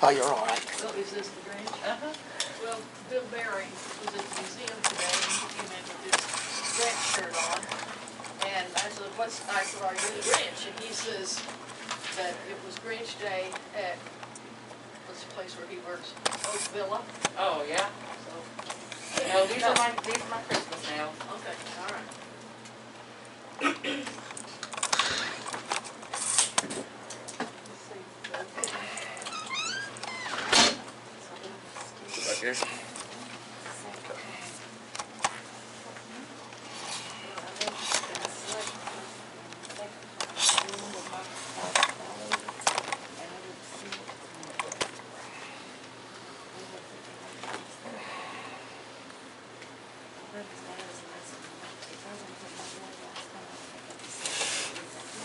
Oh, you're all right. Well, is this the Grinch? Well, Bill Berry was at the museum today, and he came in with his Grinch shirt on. And I said, are you the Grinch? And he says that it was Grinch Day at, what's the place where he works? Oak Villa. Oh, yeah? So, No, these are my Christmas nails. okay, all right. Right here.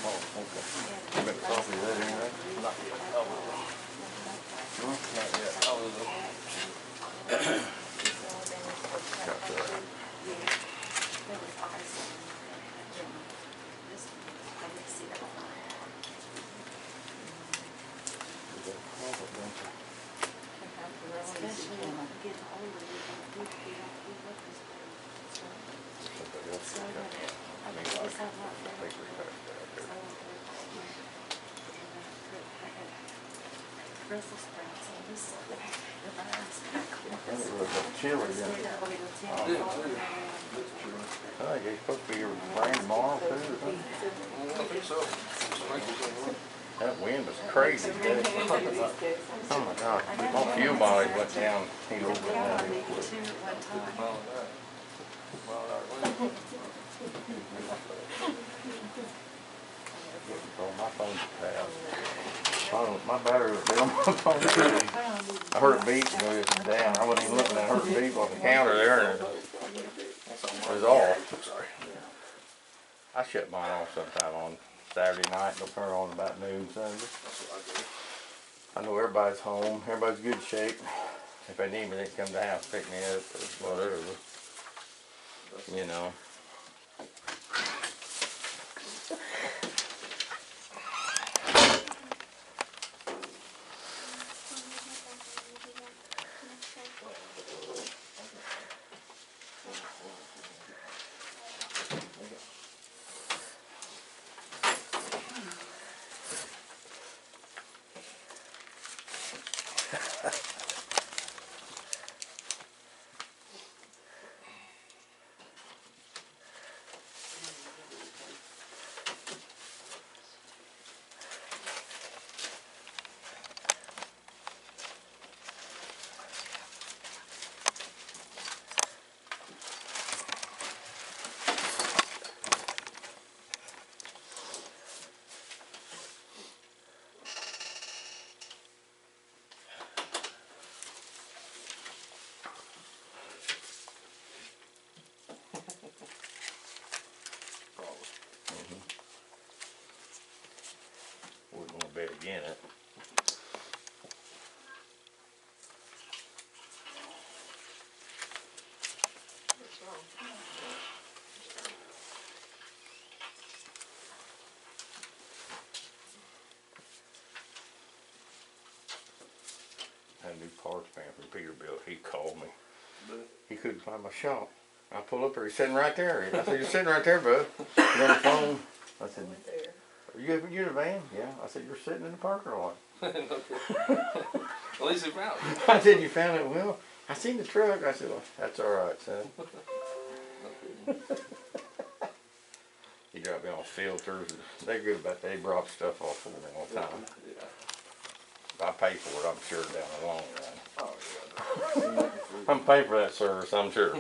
Oh, okay. You make a copy of that anyway? Not yet. Oh, not yet. Oh, got that. Chili, yeah. I think it's supposed to be rain tomorrow too. I think so. That wind was crazy today. Oh my God. My fuel mileage went down. He over there. Oh, my phone's bad. My battery was down. My phone. I heard it beep and it was down. I wasn't even looking. I heard it beep on the counter there, and it was off. Sorry. I shut mine off sometime on Saturday night. They'll turn it on about noon Sunday. I know everybody's home. Everybody's in good shape. If they need me, they can come to the house, pick me up, or whatever. You know. We're going to bed again. Had a new parts man from Peterbilt. He called me. He couldn't find my shop. I pull up there. He's sitting right there. I said, "You're sitting right there, bud." He's on the phone. I said, "Are you in the van?" "Yeah." I said, "You're sitting in the parking lot." At least he found it. I said, "You found it?" "Well, I seen the truck." I said, "Well, that's all right, son." He dropped me off filters. They're good about that. They brought stuff off for me all the time. If I pay for it, I'm sure, down the long run. Oh, yeah. I'm paying for that service, I'm sure.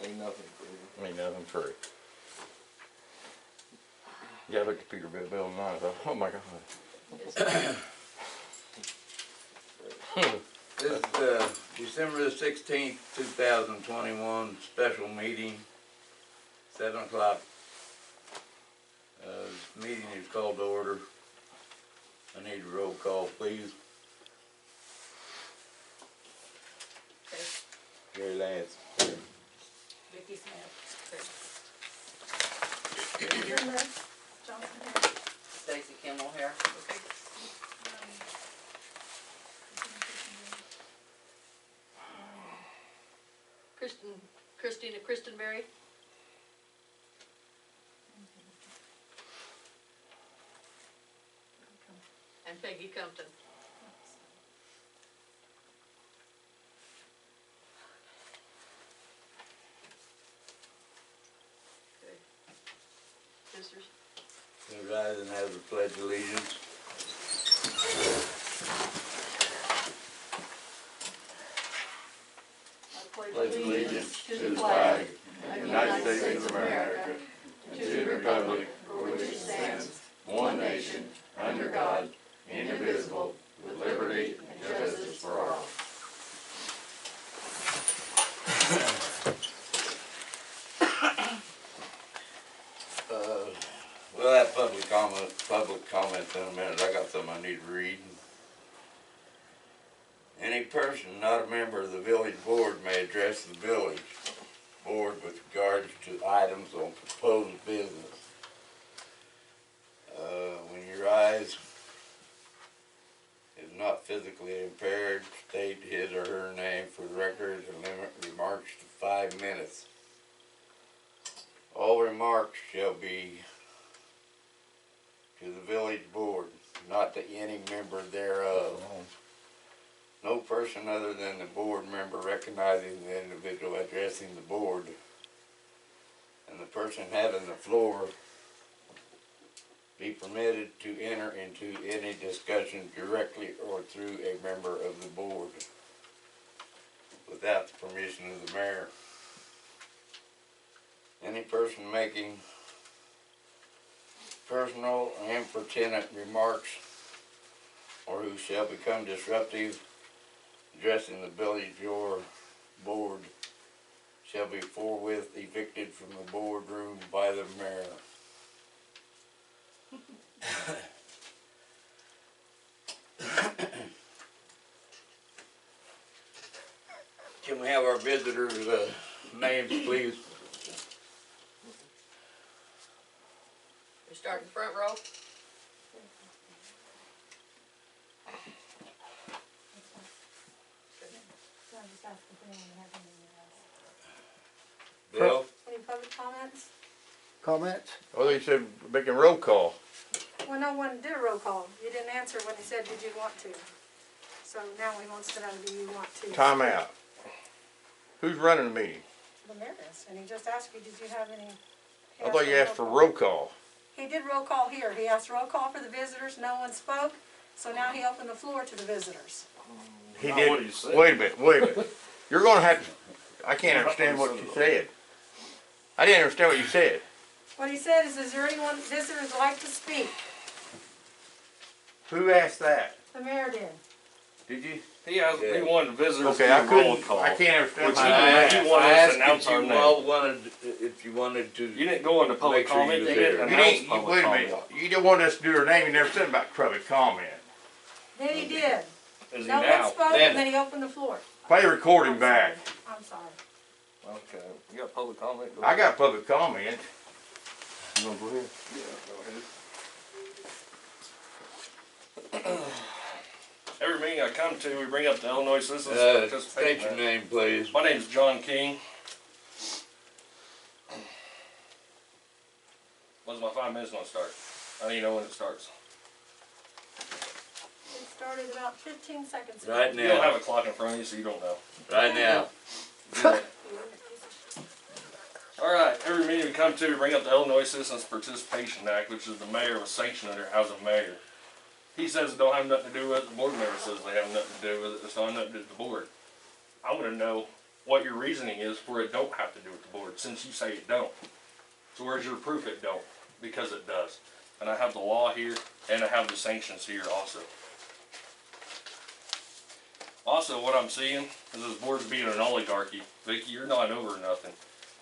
Ain't nothing free. Ain't nothing free. Yeah, I looked at Peterbilt bill tonight. I thought, oh my God. This is December the 16th, 2021 special meeting, 7 o'clock. This meeting is called to order. I need a roll call, please. Gary Lance. Vicki Smith. Stacy Kimmel here. Christina Christenberry. And Peggy Compton. Okay. Sisters? You rise and have the pledge of allegiance. I Pledge allegiance to the flag of the United States of America, to the republic for which it stands, one nation, under God, indivisible, with liberty and justice for all. We'll have public comment in a minute. I got something I need to read. Any person not a member of the village board may address the village board with regards to items on proposed business. When your eyes is not physically impaired, state his or her name for the record and limit remarks to 5 minutes. All remarks shall be to the village board, not to any member thereof. No person other than the board member recognizing the individual addressing the board and the person having the floor be permitted to enter into any discussion directly or through a member of the board without the permission of the mayor. Any person making personal and pertinent remarks or who shall become disruptive addressing the village board shall be forthwith evicted from the boardroom by the mayor. Can we have our visitors' names, please? We start in the front row. Bill? Any public comments? Comments? Oh, they said making roll call. Well, no one did a roll call. You didn't answer when he said, did you want to? So now he wants to know, do you want to? Time out. Who's running the meeting? The mayor is, and he just asked you, did you have any? I thought you asked for roll call. He did roll call here. He asked roll call for the visitors. No one spoke. So now he opened the floor to the visitors. He did. Wait a minute. You're gonna have to, I can't understand what you said. I didn't understand what you said. What he said is there anyone, visitors like to speak? Who asked that? The mayor did. Did you? He wanted visitors Okay, to I do a roll couldn't, call. I can't understand. Which how he that did. happened. You wanted I us to asked announce if our you name. all wanted to. You didn't go into public Make sure you comment. was You there. didn't You announce didn't, public wait a comment. minute. You didn't want us to do her name. You never said about public comment. Then he did. Is he No now? one spoke, and then he opened the floor. Play the recording I'm back. sorry. I'm sorry. Okay. You got public comment? Go I got public comment. You want to go ahead? Yeah, go ahead. Every meeting I come to, we bring up the Illinois Citizens State Participation your Act. name, please. My name's John King. When's my 5 minutes gonna start? I need to know when it starts. It started about 15 seconds ago. Right You don't have now. a clock in front of you, so you don't know. Right now. Alright, every meeting we come to, we bring up the Illinois Citizens Participation Act, which is the mayor was sanctioned under as a mayor. He says it don't have nothing to do with it, the board member says they have nothing to do with it, it's not nothing to do with the board. I wanna know what your reasoning is for it don't have to do with the board, since you say it don't. So where's your proof it don't? Because it does. And I have the law here, and I have the sanctions here also. Also, what I'm seeing is this board's being an oligarchy. Vicky, you're not over nothing.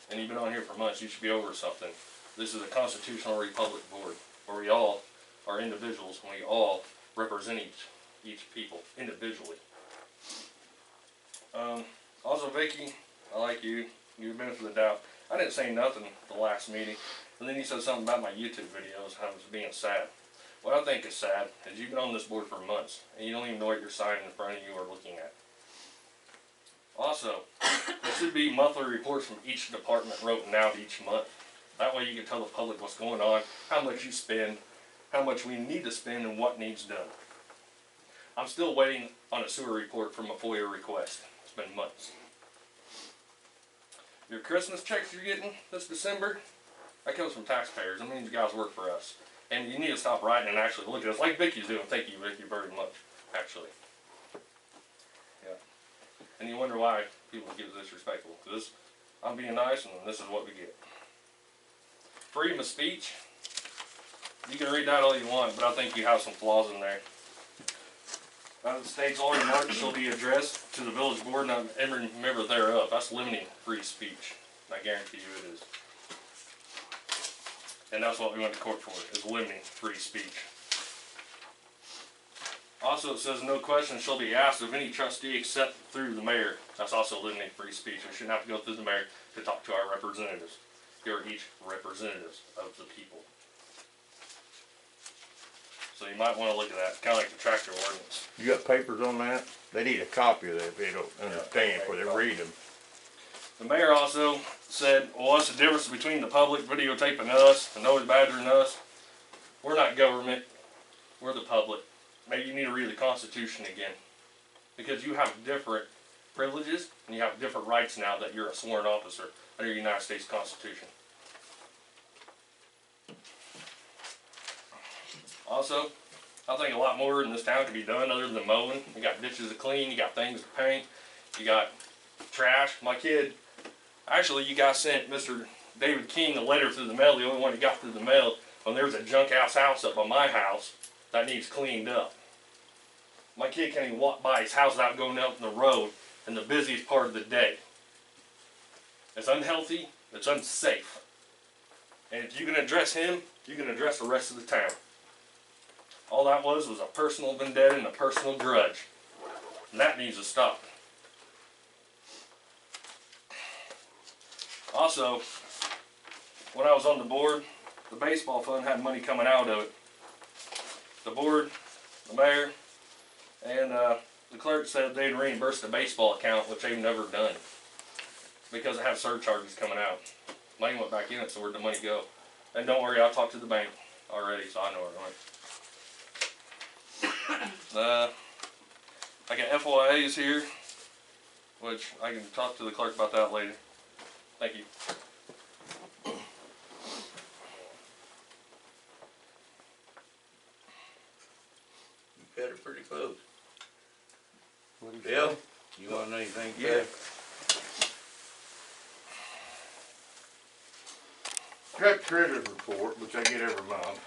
And you've been on here for months, you should be over something. This is a constitutional republic board, where we all are individuals, and we all represent each people individually. Also, Vicky, I like you. You're the benefit of the doubt. I didn't say nothing the last meeting, and then you said something about my YouTube videos, how I was being sad. What I think is sad is you've been on this board for months, and you don't even know what your sign in front of you are looking at. Also, there should be monthly reports from each department written out each month. That way you can tell the public what's going on, how much you spend, how much we need to spend, and what needs done. I'm still waiting on a sewer report from a FOIA request. It's been months. Your Christmas checks you're getting this December, that comes from taxpayers. That means you guys work for us. And you need to stop writing and actually look at us, like Vicky's doing. Thank you, Vicky, very much, actually. Yeah. And you wonder why people get disrespectful. Because I'm being nice, and this is what we get. Freedom of speech. You can read that all you want, but I think you have some flaws in there. The state's all remarks shall be addressed to the village board and every member thereof. That's limiting free speech. I guarantee you it is. And that's what we went to court for, is limiting free speech. Also, it says no question shall be asked of any trustee except through the mayor. That's also limiting free speech. We shouldn't have to go through the mayor to talk to our representatives. You're each representatives of the people. So you might want to look at that, kind of like the tractor ordinance. You got papers on that? They need a copy of that if they don't understand before they read them. The mayor also said, well, what's the difference between the public videotaping us, the noise badgering us? We're not government, we're the public. Maybe you need to read the Constitution again. Because you have different privileges and you have different rights now that you're a sworn officer under the United States Constitution. Also, I think a lot more in this town can be done other than mowing. You got ditches to clean, you got things to paint, you got trash. My kid, actually you guys sent Mr. David King a letter through the mail, the only one he got through the mail, when there was a junk ass house up by my house that needs cleaned up. My kid can't even walk by his house without going out on the road in the busiest part of the day. It's unhealthy, it's unsafe. And if you can address him, you can address the rest of the town. All that was a personal vendetta and a personal grudge. And that needs to stop. Also, when I was on the board, the baseball fund had money coming out of it. The board, the mayor, and the clerk said they'd reimburse the baseball account, which they've never done. Because it had surcharges coming out. Money went back in it, so where'd the money go? And don't worry, I talked to the bank already, so I know where it went. I got FOIAs here, which I can talk to the clerk about that later. Thank you. You cut it pretty close. What do you Bill, say? you want anything? Yeah. Got treasurer's report, which I get every month.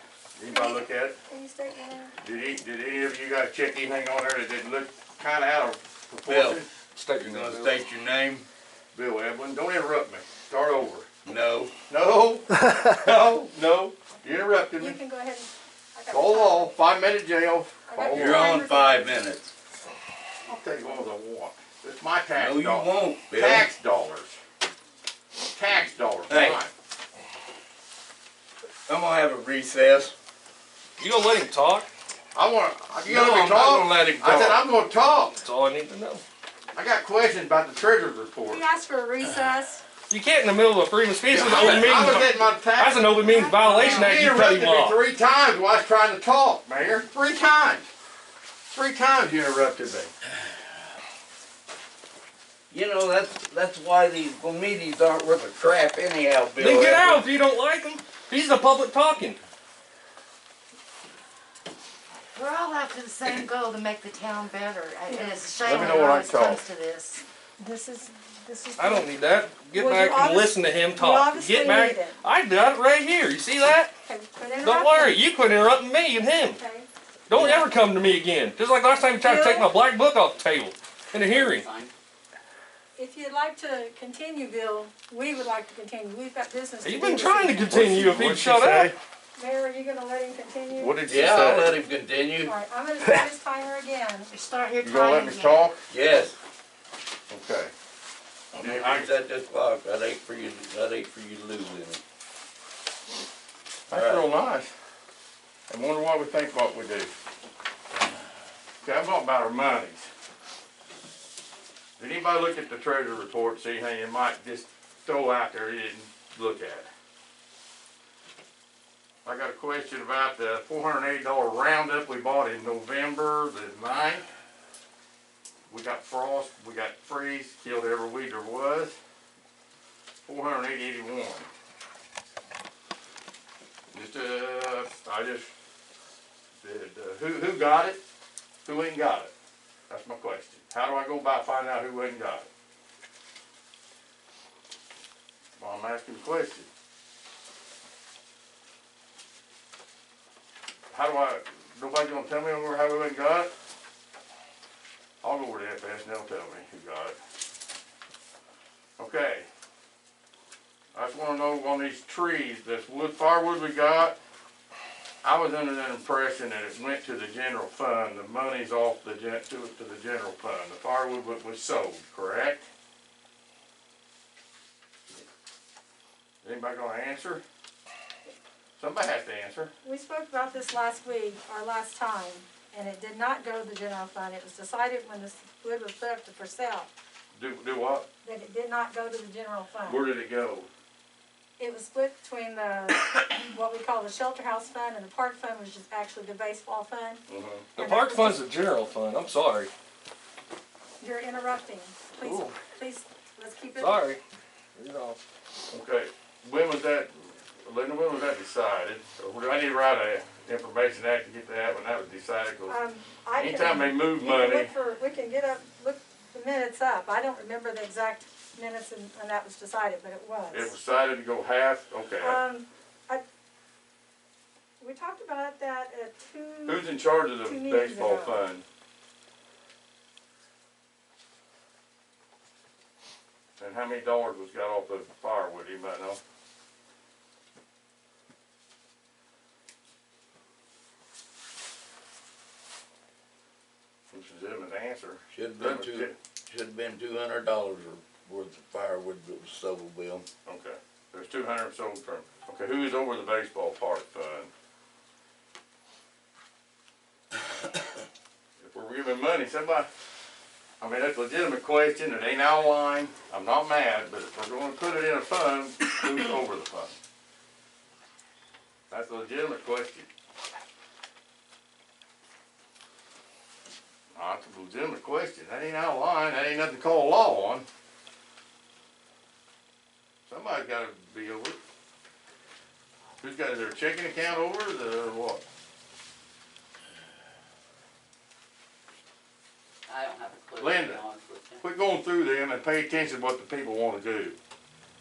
Anybody look at it? Can you state your name? Did any of you guys check anything on there that didn't look kind of out of proportion? State You your gonna name. state your name? Bill Edwin, don't interrupt me. Start over. No. No, no. You interrupted You me. can go ahead and. I got Call the law, 5-minute jail. I got Call your You're law. on 5 minutes. I'll take all I want. It's my tax No, you dollars. won't, Bill. Tax dollars. Tax dollars. Hey. Fine. I'm gonna have a recess. You gonna let him talk? You No, gonna let me I'm not talk? gonna let him I said talk. I'm gonna talk. That's all I need to know. I got questions about the treasurer's report. He asked for a recess. You can't in the middle of a freedom of speech. That's an I open was meeting. getting my tax. That's an open meeting violation act. You You cut interrupted him me off. 3 times while I was trying to talk, Mayor. 3 times. 3 times you interrupted me. You know, that's why these meetings aren't worth a crap anyhow, Bill. Then get Edwards. out if you don't like him. He's the public talking. We're all after the same goal to make the town better. And it's a shame Let me that know it when I always talk. comes to this. This is. I don't need that. Get Well, back you and obvious- listen to him you talk. obviously Get back. need it. I got it right here. You see that? Okay, quit Don't interrupting. worry. You quit interrupting me and him. Okay. Don't ever come to me again. Just like last time you tried to take my black book off the table in a hearing. If you'd like to continue, Bill, we would like to continue. We've got business to do. He's been this trying to evening. continue if he'd What'd she shut say? up. Mayor, are you gonna let him continue? What did she Yeah, I'll say? let him continue. All right, I'm gonna start his timer again. Start your You gonna let time me again. talk? Yes. Okay. I'm gonna reset this clock. That ain't for you to lose any. That's real nice. I wonder what we think what we do. Okay, I'm talking about our monies. Did anybody look at the treasurer report, see anything you might just throw out there you didn't look at? I got a question about the $480 Roundup we bought in November the 9th. We got frost, we got freeze, killed every weed there was. $480.81. Who got it? Who ain't got it? That's my question. How do I go about finding out who ain't got it? Well, I'm asking the question. How do I, nobody gonna tell me over how who ain't got it? I'll go over to FS and they'll tell me who got it. Okay. I just wanna know on these trees, this firewood we got, I was under the impression that it went to the general fund. The money's off to the general fund. The firewood was sold, correct? Anybody gonna answer? Somebody has to answer. We spoke about this last week, or last time, and it did not go to the general fund. It was decided when the wood was put up for sale, Do what? that it did not go to the general fund. Where did it go? It was split between the, what we call the shelter house fund, and the park fund, which is actually the baseball fund. The park fund's a general fund, I'm sorry. You're interrupting. Please, Ooh. please, let's keep it. Sorry. You know. Okay, when was that, Linda, when was that decided? Or do I need to write a information act to get that when that was decided? 'Cause I anytime they move you can money, look for, we can look the minutes up. I don't remember the exact minutes when that was decided, but it was. it was decided to go half, okay. We talked about that at Who's in charge of the 2 meetings baseball ago. fund? And how many dollars was got off the firewood, anybody know? Which is him an answer. Should have been $200 worth of firewood that was sold, Bill. Okay, there's 200 sold from, okay, who is over the baseball park fund? If we're giving money, somebody, I mean, that's a legitimate question, it ain't outlined, I'm not mad, but if we're gonna put it in a fund, who's over the fund? That's a legitimate question. That's a legitimate question, that ain't outlined, that ain't nothing to call law on. Somebody's gotta be over it. Who's got their checking account over it, or what? I don't have a clue, to Linda. be honest with you. Quit going through them and pay attention to what the people wanna do.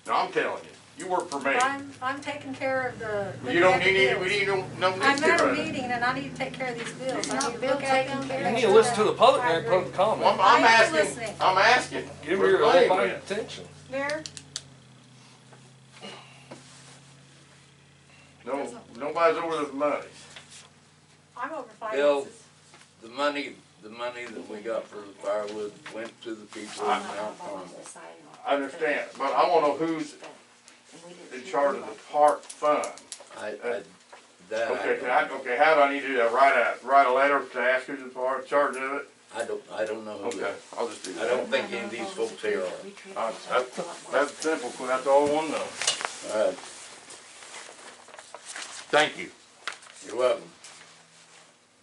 Now, I'm telling you, you work for me. I'm taking care of the. You don't looking need, at the we bills. need no I'm at a newspaper. meeting and I need to take care of these bills. It's I not need to bill look at taking them. care You of need it. to listen to the public I and public agree. comment. I'm I am asking, listening. I'm asking. Give me Where's your the money undivided went? attention. Mayor, No, nobody's over the monies. I'm over Bill, finances. the money that we got for the firewood went to the people in Mount Carmel. I understand, but I wanna know who's in charge of the park fund. Okay, how do I need to do that? Write a letter to ask who's in charge of it? I don't know who Okay, that. I'll just do I that. don't think any of these folks here are. That's simple, that's all I wanna know. All right, Thank you. you're welcome.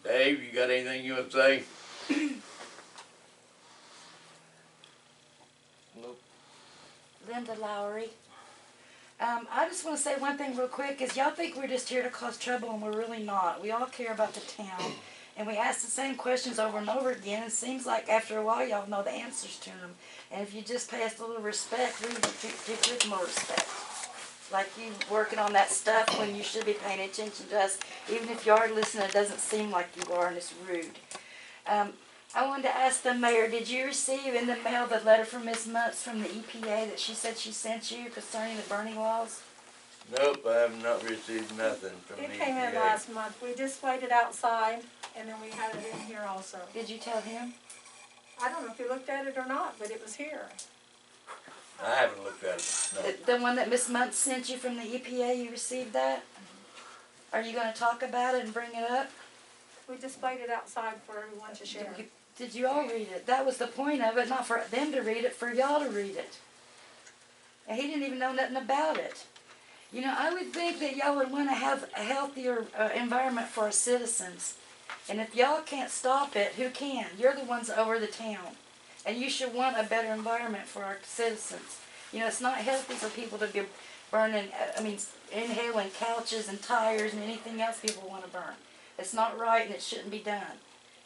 Dave, you got anything you want to say? Nope. Linda Lowry. I just want to say one thing real quick, is y'all think we're just here to cause trouble, and we're really not. We all care about the town, and we ask the same questions over and over again, and it seems like after a while y'all know the answers to them. And if you just pay us a little respect, we would treat you with more respect. Like you working on that stuff when you should be paying attention to us. Even if you are listening, it doesn't seem like you are, and it's rude. I wanted to ask the mayor, did you receive in the mail the letter from Ms. Muntz from the EPA that she said she sent you concerning the burning laws? Nope, I have not received nothing from the It came in EPA. last month. We just waited outside and then we had it in here also. Did you tell him? I don't know if you looked at it or not, but it was here. I haven't looked at it, no. The one that Ms. Muntz sent you from the EPA, you received that? Are you going to talk about it and bring it up? We just waited outside for everyone to share. Did you all read it? That was the point of it, not for them to read it, for y'all to read it. And he didn't even know nothing about it. You know, I would think that y'all would want to have a healthier environment for our citizens. And if y'all can't stop it, who can? You're the ones over the town. And you should want a better environment for our citizens. You know, it's not healthy for people to be burning, inhaling couches and tires and anything else people want to burn. It's not right and it shouldn't be done.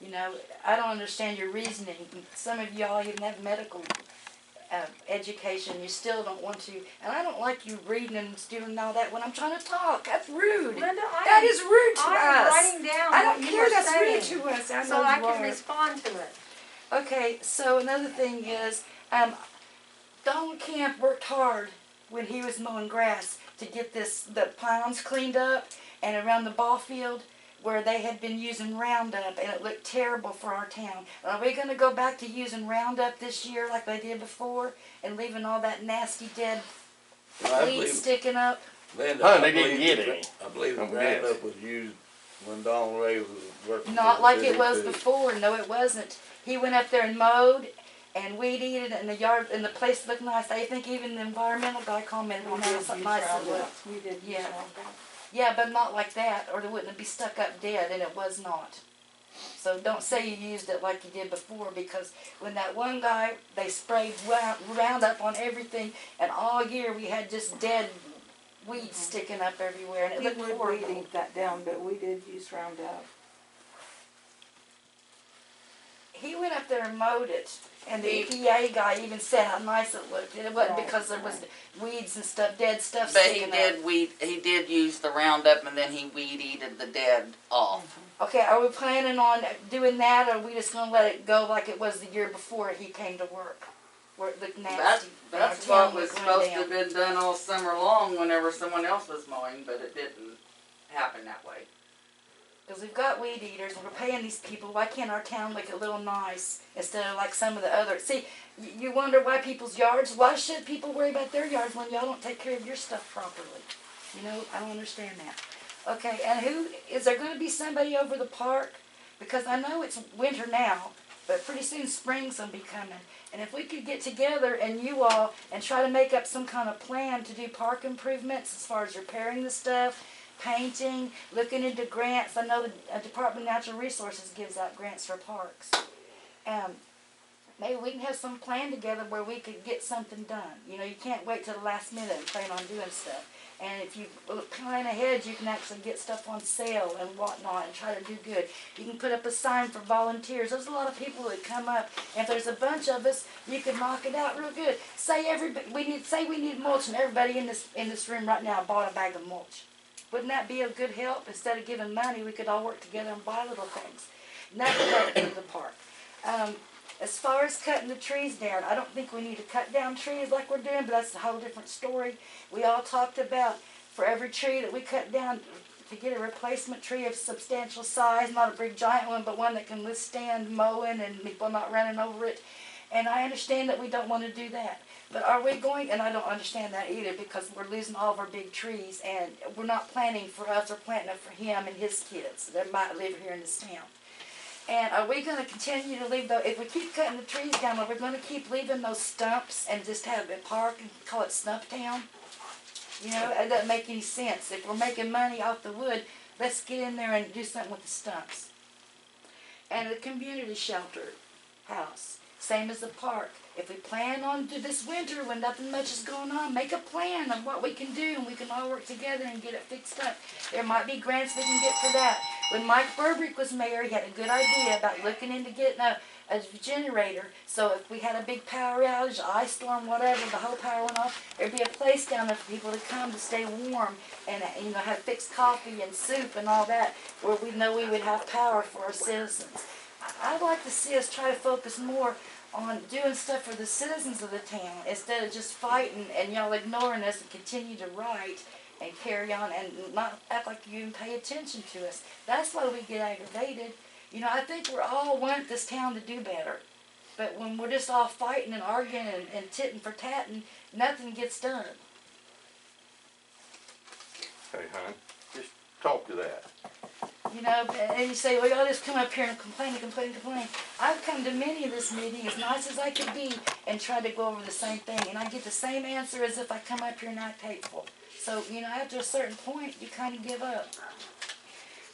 You know, I don't understand your reasoning. Some of y'all even have medical education. You still don't want to. And I don't like you reading and doing all that when I'm trying to talk. That's rude. Linda, That is rude to I'm us. writing down I what don't you care. were That's saying, rude to us. I so know I you can are. respond to it. Okay, so another thing is, Donald Camp worked hard when he was mowing grass to get the ponds cleaned up and around the ball field where they had been using Roundup, and it looked terrible for our town. Are we going to go back to using Roundup this year like they did before and leaving all that nasty dead weeds sticking up? Linda, Huh, I they didn't believe get the- any. I believe the I'm Roundup was used when Donald Ray was working. Not for the like city it was too. before. No, it wasn't. He went up there and mowed and weed-eated it, and the yard and the place looked nice. I think even the environmental guy commented on how nice it looked. We did use Yeah. Roundup. Yeah, but not like that, or they wouldn't be stuck up dead, and it was not. So don't say you used it like you did before, because when that one guy, they sprayed Roundup on everything, and all year we had just dead weeds sticking up everywhere, and it We looked would horrible. weed eat that down, but we did use Roundup. He went up there and mowed it, and the EPA guy even said how nice it looked, and it wasn't Right, because there was weeds and stuff, dead stuff But sticking up. he did use the Roundup and then he weed-eated the dead off. Okay, are we planning on doing that, or are we just gonna let it go like it was the year before he came to work? Where it looked nasty. and our That's town what was looked run supposed to down. have been done all summer long whenever someone else was mowing, but it didn't happen that way. Because we've got weed eaters and we're paying these people. Why can't our town look a little nice instead of like some of the other? See, you wonder why people's yards, why should people worry about their yards when y'all don't take care of your stuff properly? You know, I don't understand that. Okay, and is there going to be somebody over the park? Because I know it's winter now, but pretty soon spring's going to be coming. And if we could get together and you all and try to make up some kind of plan to do park improvements as far as repairing the stuff, painting, looking into grants. I know the Department of Natural Resources gives out grants for parks. Maybe we can have some plan together where we could get something done. You know, you can't wait till the last minute and plan on doing stuff. And if you plan ahead, you can actually get stuff on sale and whatnot and try to do good. You can put up a sign for volunteers. There's a lot of people that come up. And if there's a bunch of us, you could knock it out real good. Say we need mulch, and everybody in this room right now bought a bag of mulch. Wouldn't that be a good help? Instead of giving money, we could all work together and buy little things. And that would help in the park. As far as cutting the trees down, I don't think we need to cut down trees like we're doing, but that's a whole different story. We all talked about for every tree that we cut down to get a replacement tree of substantial size, not a big giant one, but one that can withstand mowing and people not running over it. And I understand that we don't want to do that. But are we going, and I don't understand that either, because we're losing all of our big trees, and we're not planting for us, we're planting it for him and his kids that might live here in this town. And are we going to continue to leave those, if we keep cutting the trees down, are we going to keep leaving those stumps and just have a park and call it Stump Town? You know, it doesn't make any sense. If we're making money off the wood, let's get in there and do something with the stumps. And a community shelter house, same as the park. If we plan on this winter when nothing much is going on, make a plan of what we can do, and we can all work together and get it fixed up. There might be grants we can get for that. When Mike Burbrick was mayor, he had a good idea about looking into getting a generator. So if we had a big power outage, ice storm, whatever, the whole power went off, there'd be a place down there for people to come to stay warm and have fixed coffee and soup and all that, where we know we would have power for our citizens. I'd like to see us try to focus more on doing stuff for the citizens of the town instead of just fighting and y'all ignoring us and continue to write and carry on and not act like you even pay attention to us. That's why we get aggravated. You know, I think we all want this town to do better. But when we're just all fighting and arguing and titting for tatting, nothing gets done. Hey, hon, just talk to that. You know, and you say, well, y'all just come up here and complain. I've come to many of this meeting as nice as I could be and tried to go over the same thing. And I get the same answer as if I come up here and act hateful. So, you know, after a certain point, you kind of give up.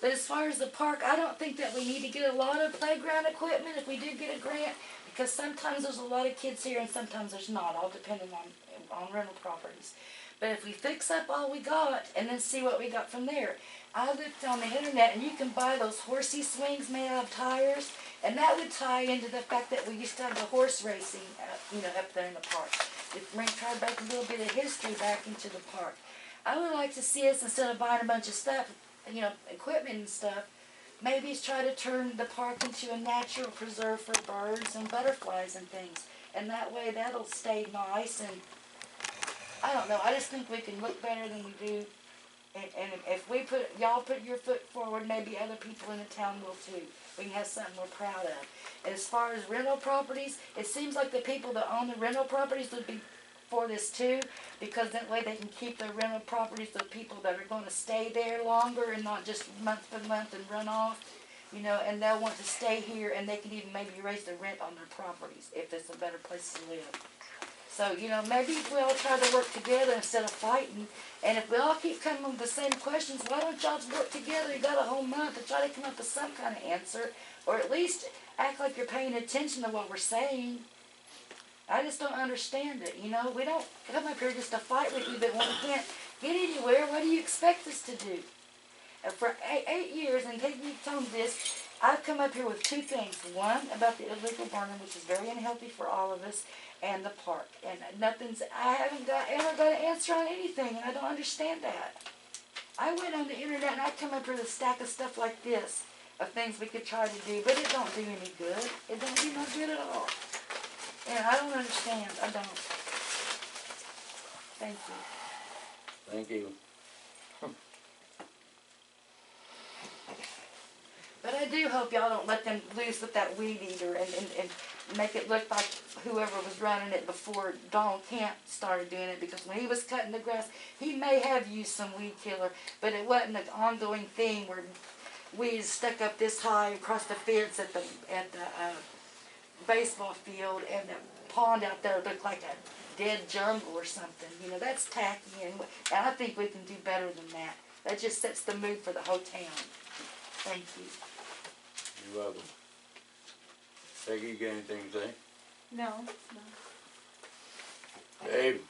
But as far as the park, I don't think that we need to get a lot of playground equipment if we do get a grant. Because sometimes there's a lot of kids here and sometimes there's not, all depending on rental properties. But if we fix up all we got and then see what we got from there. I looked on the internet and you can buy those horsey swings made out of tires, and that would tie into the fact that we used to have the horse racing, you know, up there in the park. If we try to bring a little bit of history back into the park. I would like to see us, instead of buying a bunch of stuff, you know, equipment and stuff, maybe try to turn the park into a natural preserve for birds and butterflies and things. And that way that'll stay nice, and I don't know, I just think we can look better than we do. And if we y'all put your foot forward, maybe other people in the town will too. We can have something we're proud of. And as far as rental properties, it seems like the people that own the rental properties would be for this too, because that way they can keep their rental properties to people that are going to stay there longer and not just month to month and run off. You know, and they'll want to stay here, and they can even maybe raise the rent on their properties if it's a better place to live. So, you know, maybe if we all try to work together instead of fighting, and if we all keep coming with the same questions, why don't y'all work together? You got a whole month to try to come up with some kind of answer, or at least act like you're paying attention to what we're saying. I just don't understand it, you know? We don't come up here just to fight with you, but when we can't get anywhere, what do you expect us to do? And for 8 years, and Kate, you told me this, I've come up here with two things. One, about the illegal burning, which is very unhealthy for all of us, and the park. And I haven't ever got an answer on anything, and I don't understand that. I went on the internet and I come up with a stack of stuff like this, of things we could try to do, but it don't do any good. It don't do no good at all. And I don't understand. I don't. Thank you. Thank you. But I do hope y'all don't let them loose with that weed eater and make it look like whoever was running it before Donald Camp started doing it, because when he was cutting the grass, he may have used some weed killer, but it wasn't an ongoing thing where weed stuck up this high across the fence at the baseball field, and the pond out there looked like a dead jungle or something. You know, that's tacky, and I think we can do better than that. That just sets the mood for the whole town. Thank you. You're welcome. Peggy, you got anything to say? No. Dave?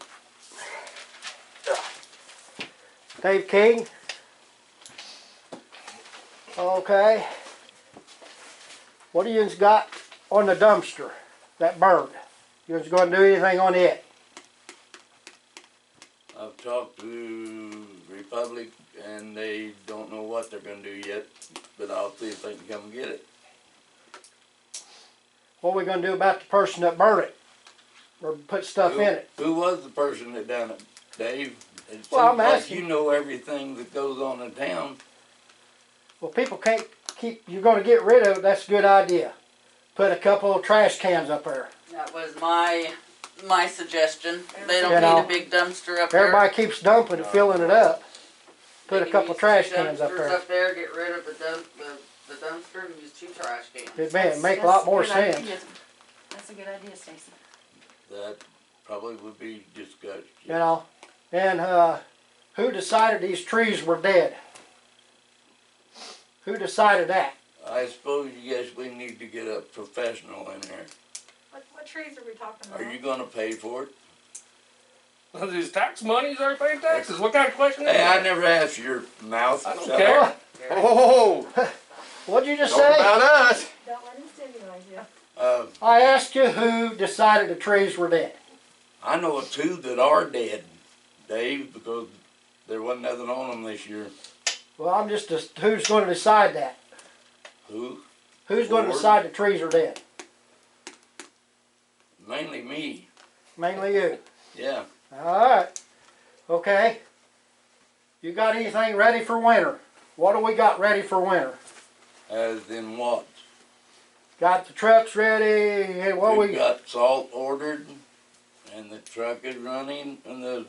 Dave King. Okay. What do you got on the dumpster that burned? You going to do anything on it? I've talked to Republic, and they don't know what they're going to do yet, but I'll see if they can come and get it. What are we going to do about the person that burned it? Or put stuff in it? Who was the person that done it, Dave? It Well, I'm seems like asking. you know everything that goes on in town. Well, people can't keep, you're going to get rid of it, that's a good idea. Put a couple of trash cans up there. That was my suggestion. They don't You know, need a big dumpster up there. Everybody keeps dumping and filling it up. Put They a can couple use trash two cans up dumpsters there. up there, get rid of the dumpster and use 2 trash cans. It'd make a lot more sense. That's a good idea, Stacy. That probably would be discussed. You know, and who decided these trees were dead? Who decided that? I suppose, yes, we need to get a professional in there. What trees are we talking about? Are you gonna pay for it? These tax money's already paying taxes. What kind of question is Hey, I that? never asked your mouth. I don't Shut care. up. Oh, What'd you just talk say? about us. Don't let him stimulate you. I asked you who decided the trees were dead. I know of 2 that are dead, Dave, because there wasn't nothing on them this year. Well, I'm just, who's going to decide that? Who? Who's going to Board. decide the trees are dead? Mainly me. Mainly you. Yeah. Alright. Okay. You got anything ready for winter? What do we got ready for winter? As in what? Got the trucks ready? Hey, what We've got salt ordered, and the truck is running, and the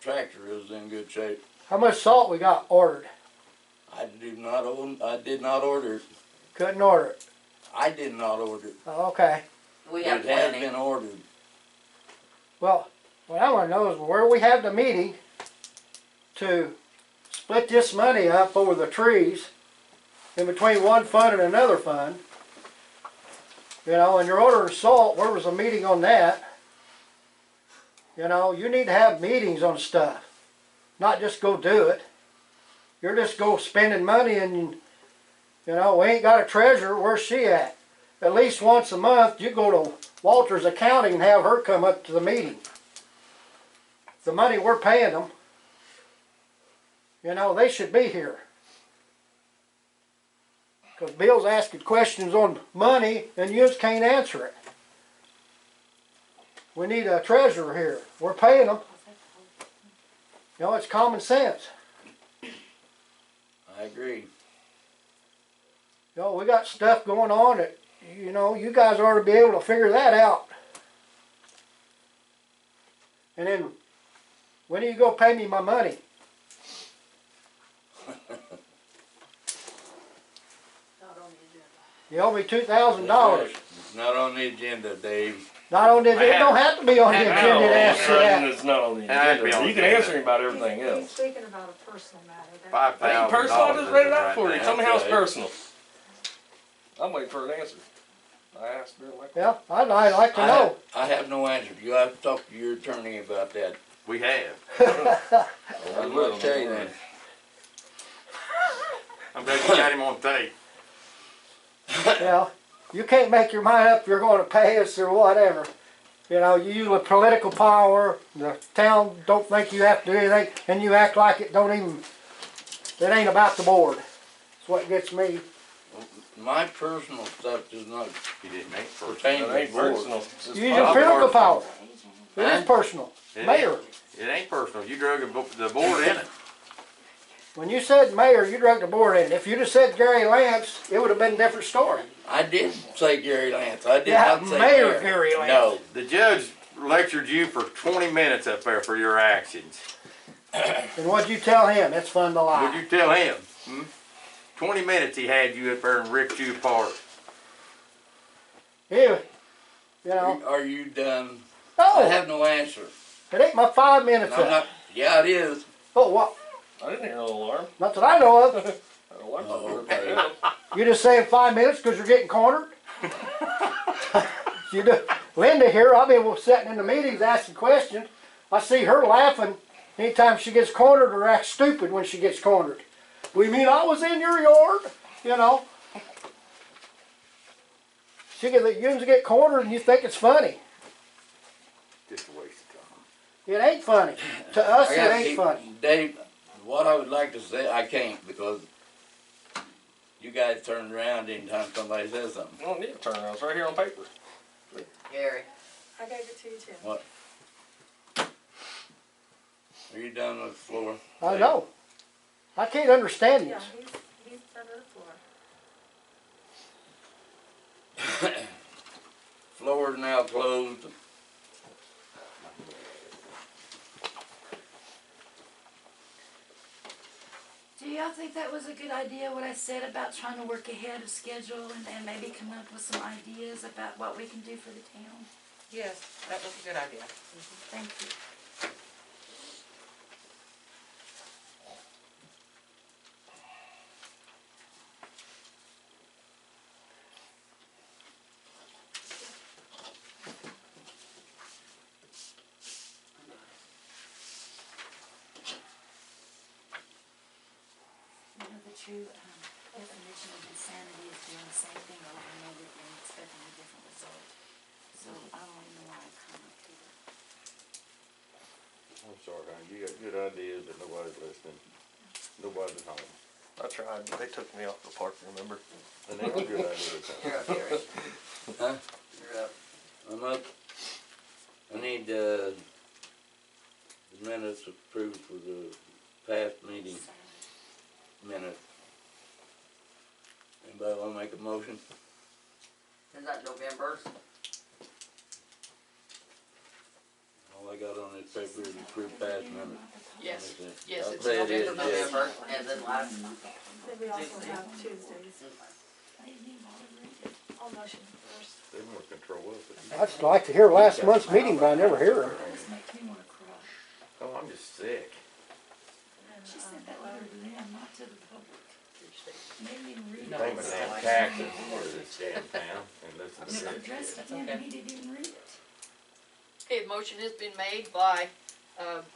tractor is in good shape. How much salt we got ordered? I did not order it. Couldn't order it. I did not order it. Oh, okay. We It have has plenty. been ordered. Well, what I wanna know is where we have the meeting to split this money up over the trees in between one fund and another fund. You know, and you're ordering salt, where was the meeting on that? You know, you need to have meetings on stuff, not just go do it. You're just go spending money and, you know, we ain't got a treasurer, where's she at? At least once a month, you go to Walter's accounting and have her come up to the meeting. The money we're paying them, you know, they should be here. Because Bill's asking questions on money and you just can't answer it. We need a treasurer here. We're paying them. You know, it's common sense. I agree. You know, we got stuff going on that, you know, you guys ought to be able to figure that out. And then, when are you going to pay me my money? Not on the agenda. You owe me $2,000. It's not on the agenda, Dave. Not on the agenda. It don't have to be on the agenda to ask for that. It's not on the It has to be agenda. on You the can agenda. answer him about everything He's else. speaking about a personal matter. $5,000. That ain't personal, I just read it out for you. Right Tell me now. how it's personal. I'm waiting for an answer. I asked Bill. Yeah, I'd like to know. I have no answer. You have to talk to your attorney about that. We have. I will tell you that. I'm glad you got him on tape. Yeah, you can't make your mind up if you're going to pay us or whatever. You know, you use political power, the town don't think you have to do anything, and you act like it ain't about the board. That's what gets me. My personal stuff does not He didn't make first. pertain It to the ain't board. personal. It's just You use your I'll political work. power. It Huh? is personal. It Mayor. ain't- It ain't personal. You drug the board in it. When you said mayor, you drug the board in. If you'd have said Gary Lance, it would have been a different story. I did say Gary Lance. I did Yeah, not say Mayor Gary Lance. No. The judge lectured you for 20 minutes up there for your actions. And what'd you tell him? It's fun to What'd lie. you tell him? 20 minutes he had you up there and ripped you apart. Yeah, you know. Are you done? No, I have no answer. it ain't my 5 minutes And I'm up. not. Yeah, it is. Oh, what? I didn't hear no alarm. Not that I know of. An alarm Oh, clock. okay. You just saying 5 minutes because you're getting cornered? You do. Linda here, I've been sitting in the meetings asking questions. I see her laughing anytime she gets cornered or acts stupid when she gets cornered. We mean I was in your yard, you know. You get cornered and you think it's funny. Just a waste of time. It ain't funny. To us, I it gotta ain't keep- funny. Dave, what I would like to say, I can't because you guys turn around anytime somebody says something. You don't need to turn around. It's right here on paper. Gary. I gave it to you too. What? Are you done with the floor? I know. I can't understand Yeah, this. he's under the floor. Floor is now closed. Do y'all think that was a good idea, what I said about trying to work ahead of schedule and maybe come up with some ideas about what we can do for the town? Yes, that was a good idea. Thank you. You know, the true definition of insanity is doing the same thing over and over again, expecting a different result. So I don't even know why I come up here. I'm sorry, honey. You got good ideas, but nobody's listening. Nobody's at home. I tried, but they took me off the park, remember? And they got good ideas. You're up, Gary. Huh? You're up. I'm up. I need the minutes approved for the past meeting minutes. Anybody wanna make a motion? Is that November's? All I got on this newspaper to approve past minutes. Yes, yes, I'll it's say it is, November. yes. November, and then last, Then we also have Tuesdays. I'll motion first. They more control of it. I'd like to hear last month's meeting, but I never hear them. This makes me wanna cry. Oh, I'm just sick. She sent that letter to them, not to the public. They didn't even read Pay my it. damn taxes for this damn town and listen Never to this. addressed it to him, and he didn't even read it. Okay, a motion has been made by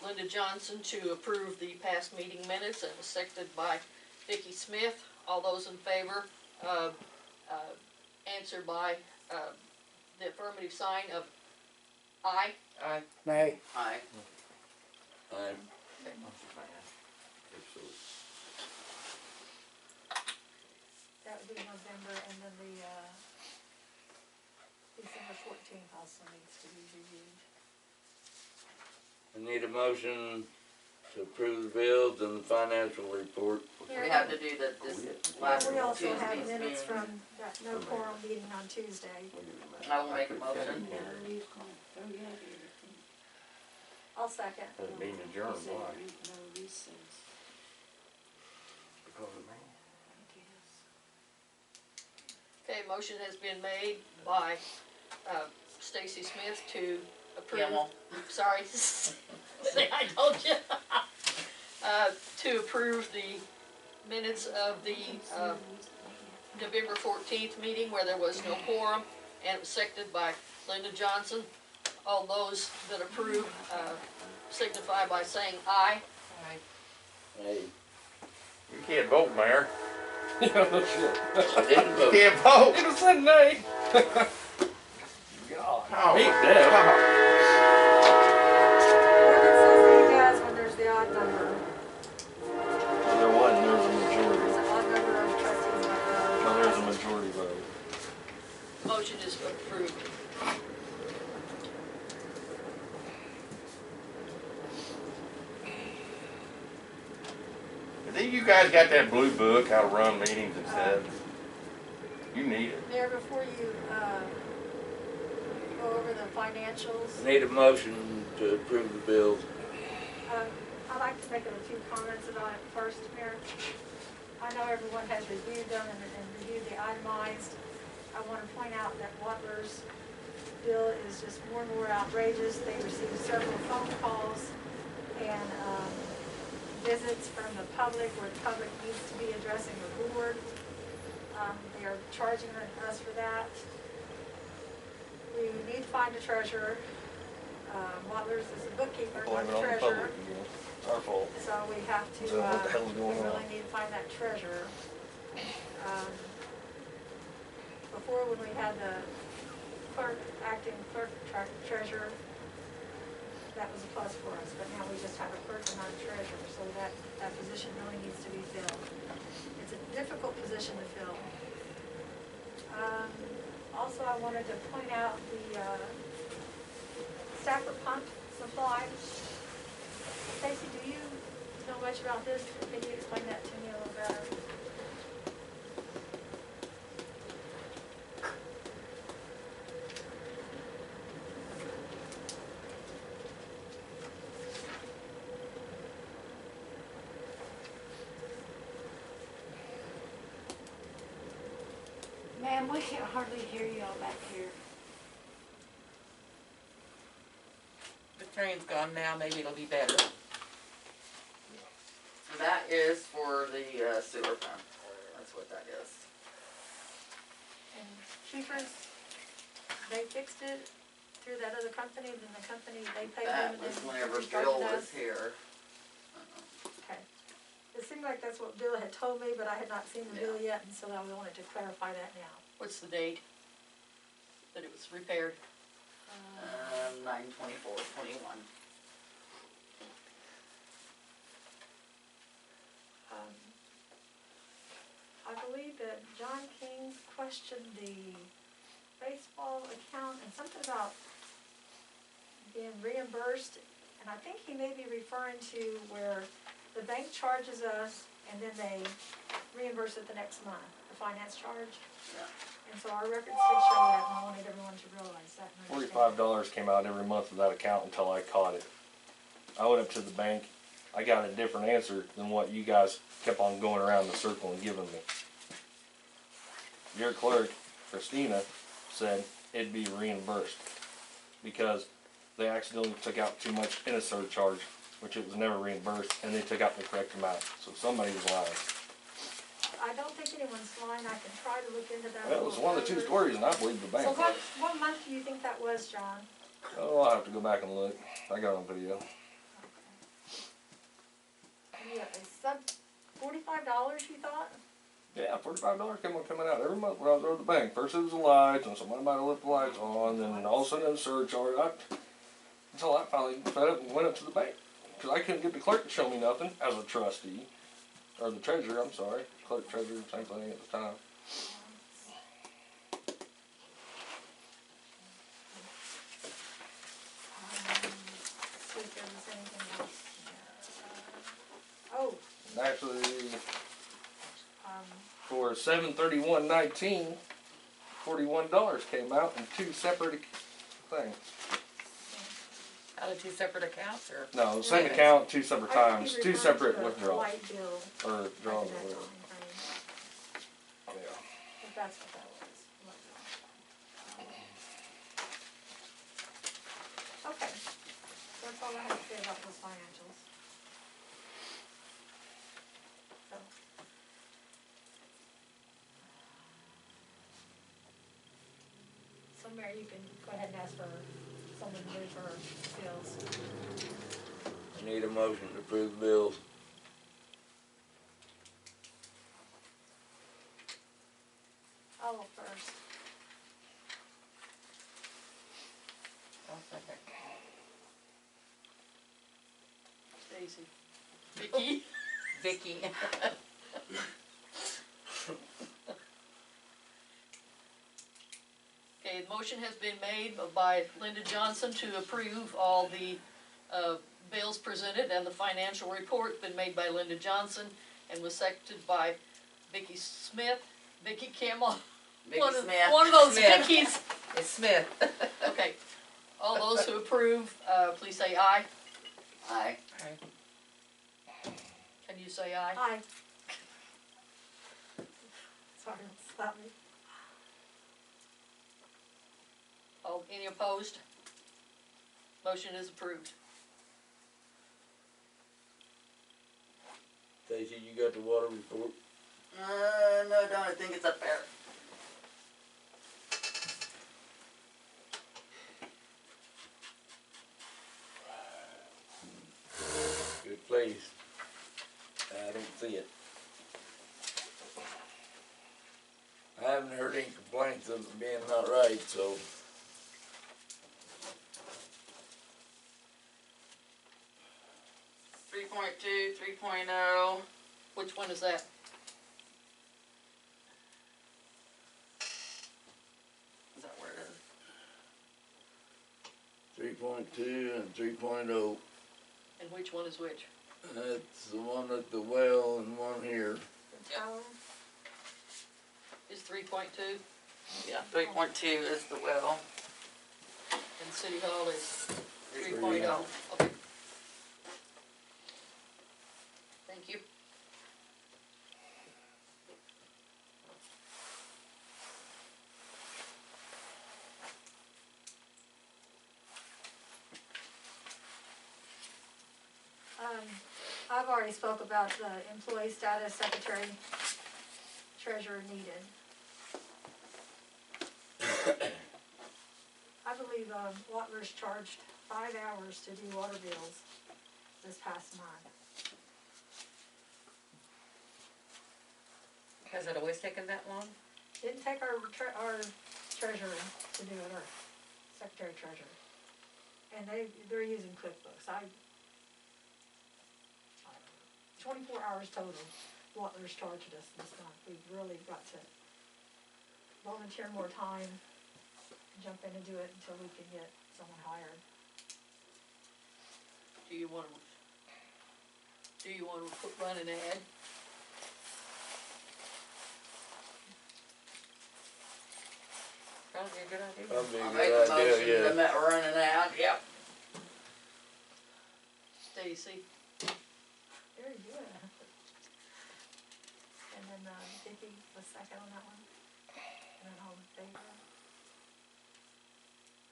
Linda Johnson to approve the past meeting minutes, and was seconded by Vicky Smith. All those in favor, answer by the affirmative sign of aye. aye, Nay. aye. Aye. That would be November, and then the, December 14th also needs to be reviewed. I need a motion to approve the bills and the financial report. We have to do that this last We also have Tuesday's minutes meeting. from that no quorum meeting on Tuesday. I will make a motion. I'll second. Doesn't mean adjourn, why? Because of me. Okay, motion has been made by Stacy Smith to approve. Camel. Sorry, see, I told you. To approve the minutes of the November 14th meeting where there was no quorum, and it was seconded by Linda Johnson. All those that approve signify by saying aye. Hey, You can't vote, Mayor. Yeah, no shit. I didn't You vote. can't vote. It was said nay. God. Oh, Ain't dead. come on. Ordinance says that he has when there's the odd number. There wasn't, there was a majority. There's an odd number of trustees that No, there was a majority vote. Motion is approved. I think you guys got that blue book, how to run meetings and stuff. You need it. Mayor, before you, go over the financials, I need a motion to approve the bills. I'd like to make a few comments about it first, Mayor. I know everyone has reviewed them and reviewed the itemized. I want to point out that Butler's bill is just more and more outrageous. They received several phone calls and visits from the public where the public needs to be addressing the board. They are charging us for that. We need to find a treasurer. Butler's is the bookkeeper, not Blame it the on the treasurer. public again. Our fault. So we have to, So what the hell's going we on? really need to find that treasurer. Before, when we had the clerk, acting clerk treasurer, that was a plus for us, but now we just have a clerk and not a treasurer, so that position really needs to be filled. It's a difficult position to fill. Also, I wanted to point out the staffer pump supply. Stacy, do you know much about this? Can you explain that to me a little better? Ma'am, we can't hardly hear you all back here. The train's gone now, maybe it'll be better. That is for the sewer pump. That's what that is. And Keepers, they fixed it through that other company, then the company, they paid them That and was then whenever we charged Bill was us? here. Okay. It seemed like that's what Bill had told me, but I had not seen the bill yet, and so I wanted to clarify that now. What's the date that it was repaired? 9/24/21. I believe that John King questioned the baseball account and something about being reimbursed, and I think he may be referring to where the bank charges us and then they reimburse it the next month, the finance charge. Yeah. And so our records did show that, and I wanted everyone to realize that and understand. $45 came out every month of that account until I caught it. I went up to the bank. I got a different answer than what you guys kept on going around the circle and giving me. Your clerk, Christina, said it'd be reimbursed because they accidentally took out too much in a surcharge, which it was never reimbursed, and they took out the correct amount. So somebody was lying. I don't think anyone's lying, I can try to look into that. Well, it was one of the two stories, and I believe the bank So was. what month do you think that was, John? Oh, I'll have to go back and look. I got it on video. Yeah, it's sub $45, you thought? Yeah, $45 coming out every month when I was over the bank. First it was the lights, and somebody might have left the lights on, then all of a sudden it was surcharge. Until I finally fed up and went up to the bank. Because I couldn't get the clerk to show me nothing as a trustee. Or the treasurer, I'm sorry. Clerk, treasurer, same thing at the time. See if there was anything else. Oh, And actually, um, for $731.19, $41 came out in two separate things. Out of two separate accounts, or? No, the same account, two separate I times, think two he referred separate to a withdrawals. light bill Or back in withdrawals or that whatever. time frame, Yeah. if that's what that was. Okay, that's all I have to say about those financials. So. So Mary, you can go ahead and ask for someone to move for bills. I need a motion to approve the bills. I'll look first. I'll second. Stacy. Vicky. Vicky. Okay, the motion has been made by Linda Johnson to approve all the bills presented, and the financial report been made by Linda Johnson and was seconded by Vicky Smith, Vicky Campbell. Vicky One Smith. of those Smith. Vickies. It's Smith. Okay, all those who approve, please say aye. Aye. Can you say aye? Aye. Sorry, stop me. Oh, any opposed? Motion is approved. Stacy, you got the water report? No, I don't. I think it's up there. Good place. I don't see it. I haven't heard any complaints of it being not right, so. 3.2, 3.0. Which one is that? Is that where it is? 3.2 and 3.0. And which one is which? That's the one at the well and one here. Is 3.2, Yeah, 3.2 is the well. and City Hall is 3.0. 3.0. Okay. Thank you. I've already spoke about the employee status, secretary, treasurer needed. I believe Wattler's charged 5 hours to do water bills this past month. Has it always taken that long? Didn't take our treasurer to do it, or secretary treasurer. And they're using QuickBooks. 24 hours total, Wattler's charged us this month. We've really got to volunteer more time, jump in and do it until we can get someone hired. Do you want to run an ad? Probably a good idea. That'd be a I'll make good a idea, motion yeah. to running out, yep. Stacy. Very good. And then, Vicki was second on that one. And then all in favor.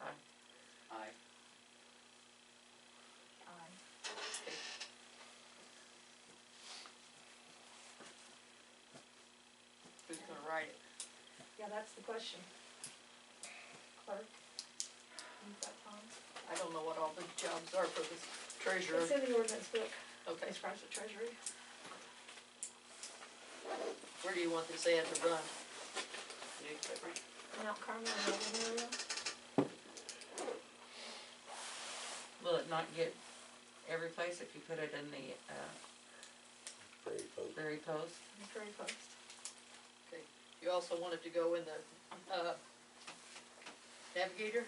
Aye. Aye. Who's gonna write it? Yeah, that's the question. Clerk, you've got Tom? I don't know what all the jobs are for this treasurer. It's in the ordinance book, Okay, describes the treasury. where do you want this ad to run? Newspaper. Mount Carmel, Melvin area. Will it not get every place if you put it in the, Prairie Post. Prairie Post? The Prairie Post. You also want it to go in the, Navigator?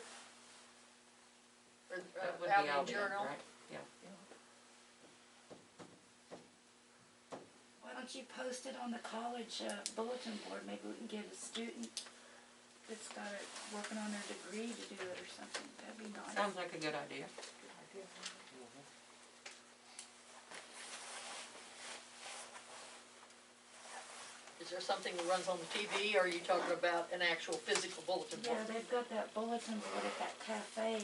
Or, That would be Albion Albion, Journal? right? Yeah. Why don't you post it on the college bulletin board? Maybe we can get a student that's got it, working on their degree to do it or something. That'd be nice. Sounds like a good idea. Is there something that runs on the TV, or are you talking about an actual physical bulletin board? Yeah, they've got that bulletin board at that cafe.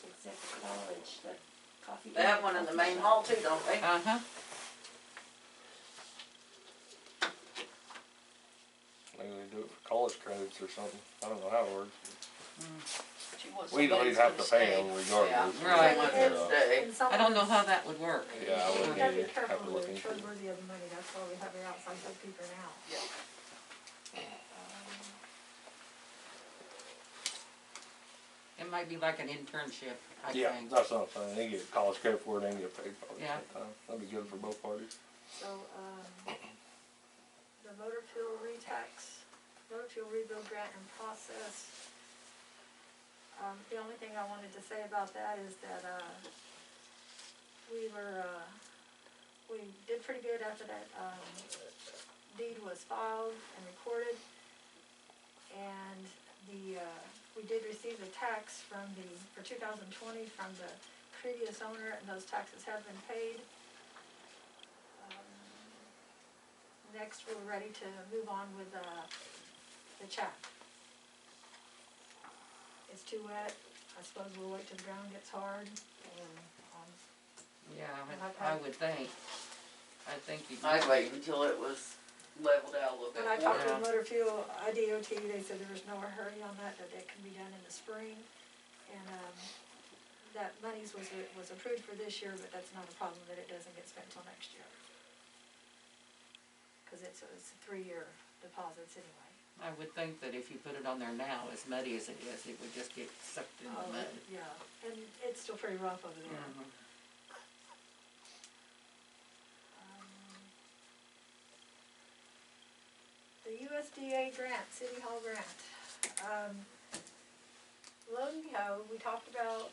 It's at the college, the coffee. They have one in the main hall too, don't they? Uh-huh. Maybe they do it for college credits or something. I don't know how it works. But you want We'd somebody have that's to gonna pay stay. them regardless. Yeah, right. And some I don't know of how that would work. Yeah, I You wouldn't have to be either. Have to careful look with the into it. trustworthy of the money, that's why we have our outside bookkeeper now. Yeah. It might be like an internship, I Yeah, think. that's what I'm saying. They get college credit for it, they can get paid for it Yeah. at the same time. That'd be good for both parties. So, the motor fuel retax, motor fuel rebuild grant and process. The only thing I wanted to say about that is that, we did pretty good after that, deed was filed and recorded. And we did receive the tax for 2020 from the previous owner, and those taxes have been paid. Next, we're ready to move on with, the check. It's too wet, I suppose we'll wait till the ground gets hard, and, Yeah, I would think. I think you. I'd wait until it was leveled out a little bit when I more. talked to motor fuel, IDOT, they said there was no hurry on that it can be done in the spring. And, that monies was approved for this year, but that's not a problem, that it doesn't get spent till next year. Cause it's a 3-year deposits anyway. I would think that if you put it on there now, as muddy as it is, it would just get sucked in the mud. Yeah, and it's still pretty rough over there. Mhm. The USDA grant, City Hall grant. Lo and behold, we talked about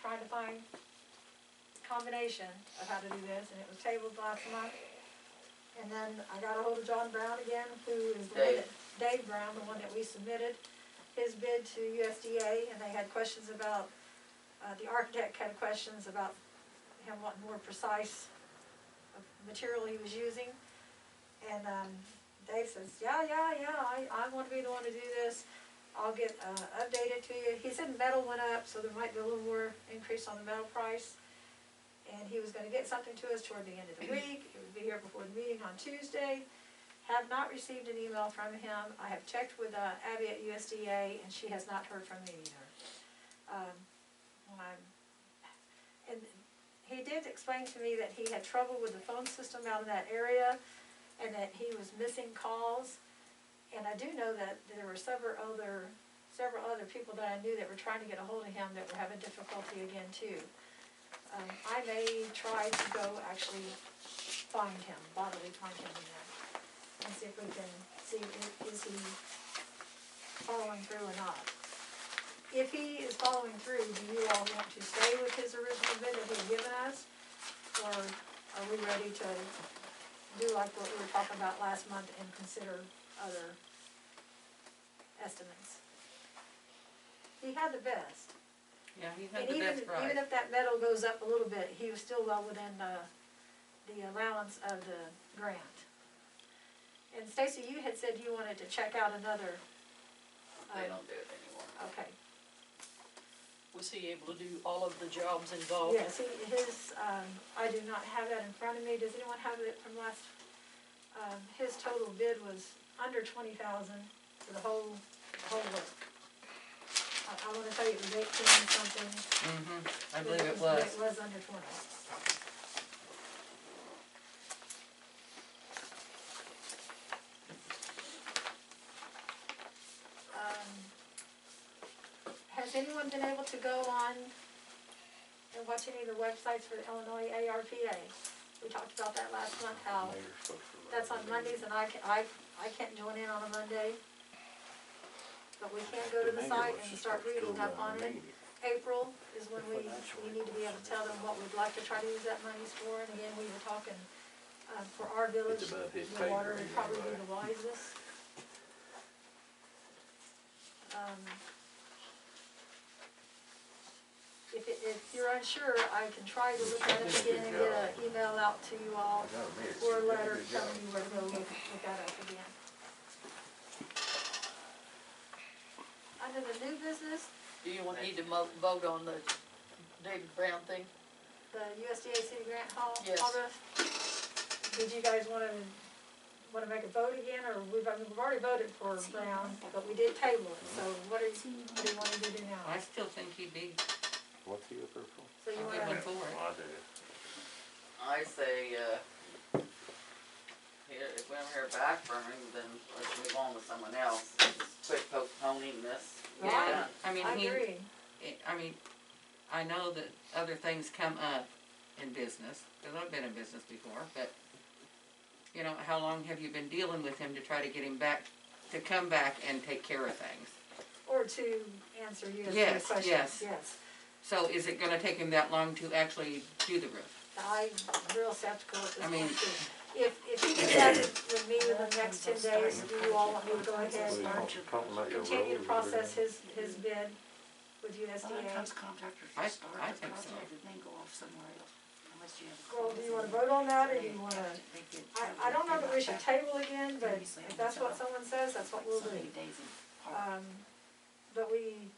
trying to find a combination of how to do this, and it was tabled last month. And then I got a hold of John Brown again, who is the one that, Dave Brown, the one that we submitted his bid to USDA, and they had questions about, the architect had questions about him wanting more precise material he was using. And, Dave says, yeah, I want to be the one to do this. I'll get, updated to you. He said metal went up, so there might be a little more increase on the metal price. And he was gonna get something to us toward the end of the week. It would be here before the meeting on Tuesday. Have not received an email from him. I have checked with, Abby at USDA, and she has not heard from me either. And he did explain to me that he had trouble with the phone system out in that area, and that he was missing calls. And I do know that there were several other people that I knew that were trying to get a hold of him that were having difficulty again too. I may try to go actually bodily find him again, and see if we can see is he following through or not. If he is following through, do you all want to stay with his original bid that he had given us? Or are we ready to do like what we were talking about last month and consider other estimates? He had the best. Yeah, he had And the even, best price. even if that metal goes up a little bit, he was still well within, the allowance of the grant. And Stacy, you had said you wanted to check out another, They don't do it anymore. okay. Was he able to do all of the jobs involved? Yes, his, I do not have that in front of me, does anyone have it from last, his total bid was under 20,000 for the whole work. I wanna tell you it was 18 something. Mm-hmm, I believe it was. It was under 20. Has anyone been able to go on and watch any of the websites for the Illinois ARPA? We talked about that last month, how that's on Mondays and I can't join in on a Monday. But we can go to the site and start reading up on it. April is when we need to be able to tell them what we'd like to try to use that monies for. And again, we were talking, for our village, the water would probably be the wisest. If you're unsure, I can try to look at it again and get an email out to you all, or a letter telling you where to go look that up again. Under the new business, Do you need to vote on the David Brown thing? the USDA City Grant Hall, Yes. Did you guys wanna make a vote again, or we've already voted for Brown, but we did table it, so what do you want to do now? I still think he'd be What's he up there for? So you a good wanna, one for it. I do. I say, if we don't hear back from him, then let's move on to someone else. Just quit postponing this. Get it Right. done. I agree. I know that other things come up in business, because I've been in business before, but, you know, how long have you been dealing with him to try to get him back, to come back and take care of things? Or to answer USDA Yes, questions, yes. So is it gonna take him that long to actually do the roof? I'm real skeptical at this I mean- point too. If he decides with me in the next 10 days, do you all want me to go ahead and continue to process his bid with USDA? Sometimes contractors I just start the think so. project and then go off somewhere else, unless you have. Well, do you wanna vote on that, or do you wanna, I don't know that we should table again, but if that's what someone says, that's what we'll do. But we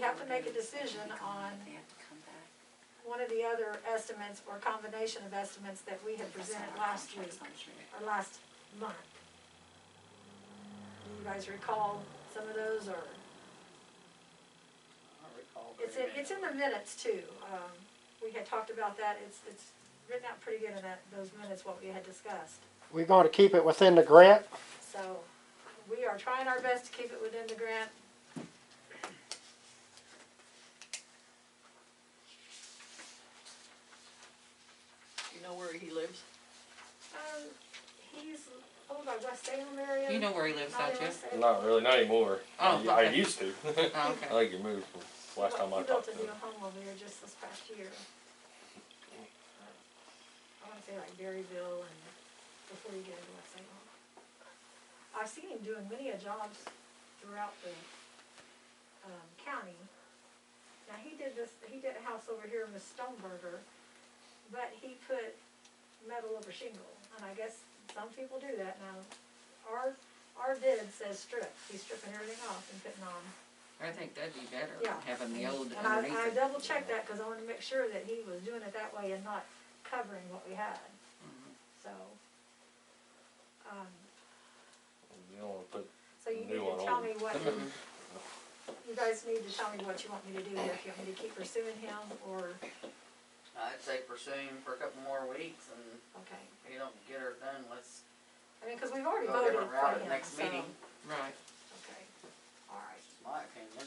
have to make a decision on one of the other estimates or combination of estimates that we had presented last week, or last month. Do you guys recall some of those, or? I don't recall. It's in the minutes too. We had talked about that. It's written out pretty good in those minutes, what we had discussed. We're gonna keep it within the grant. So we are trying our best to keep it within the grant. You know where he lives? He's over by West Salem area. You know where he lives, Not don't in you? West Salem. Not really, not anymore. Oh, I okay. used to. Oh, okay. I think he moved from last time I He built talked a to new him. home over there just this past year. I wanna say like Berryville and before you get into West Salem. I've seen him doing many jobs throughout the, county. Now, he did a house over here in Miss Stoneberger, but he put metal over shingle, and I guess some people do that now. Our bid says strip, he's stripping everything off and putting on. I think that'd be better, Yeah. having the old And underneath I it. double checked that, cause I wanted to make sure that he was doing it that way and not covering what we had, Mhm. so. You don't wanna put So you need New to one tell on. me what you guys need to tell me what you want me to do here, if you want me to keep pursuing him, or, I'd say pursue him for a couple more weeks, and okay. if you don't get her done, let's I mean, cause we've already go voted different for route at him, the next so, meeting. Right. okay, alright, My opinion.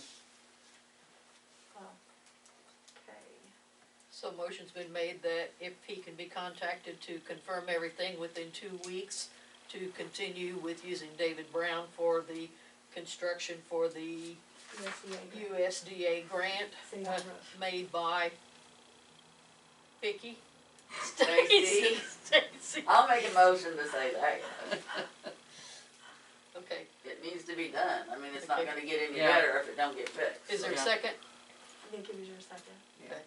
okay. So motion's been made that if he can be contacted to confirm everything within 2 weeks, to continue with using David Brown for the construction for the USDA grant City Hall roof. made by Vicky. Stacy. Stacy. I'll make a motion to say that. Okay, It needs to be done. I mean, it's not Okay. gonna get any Yeah. better if it don't get fixed. is there a Yeah. second? Nikki was your second, Okay,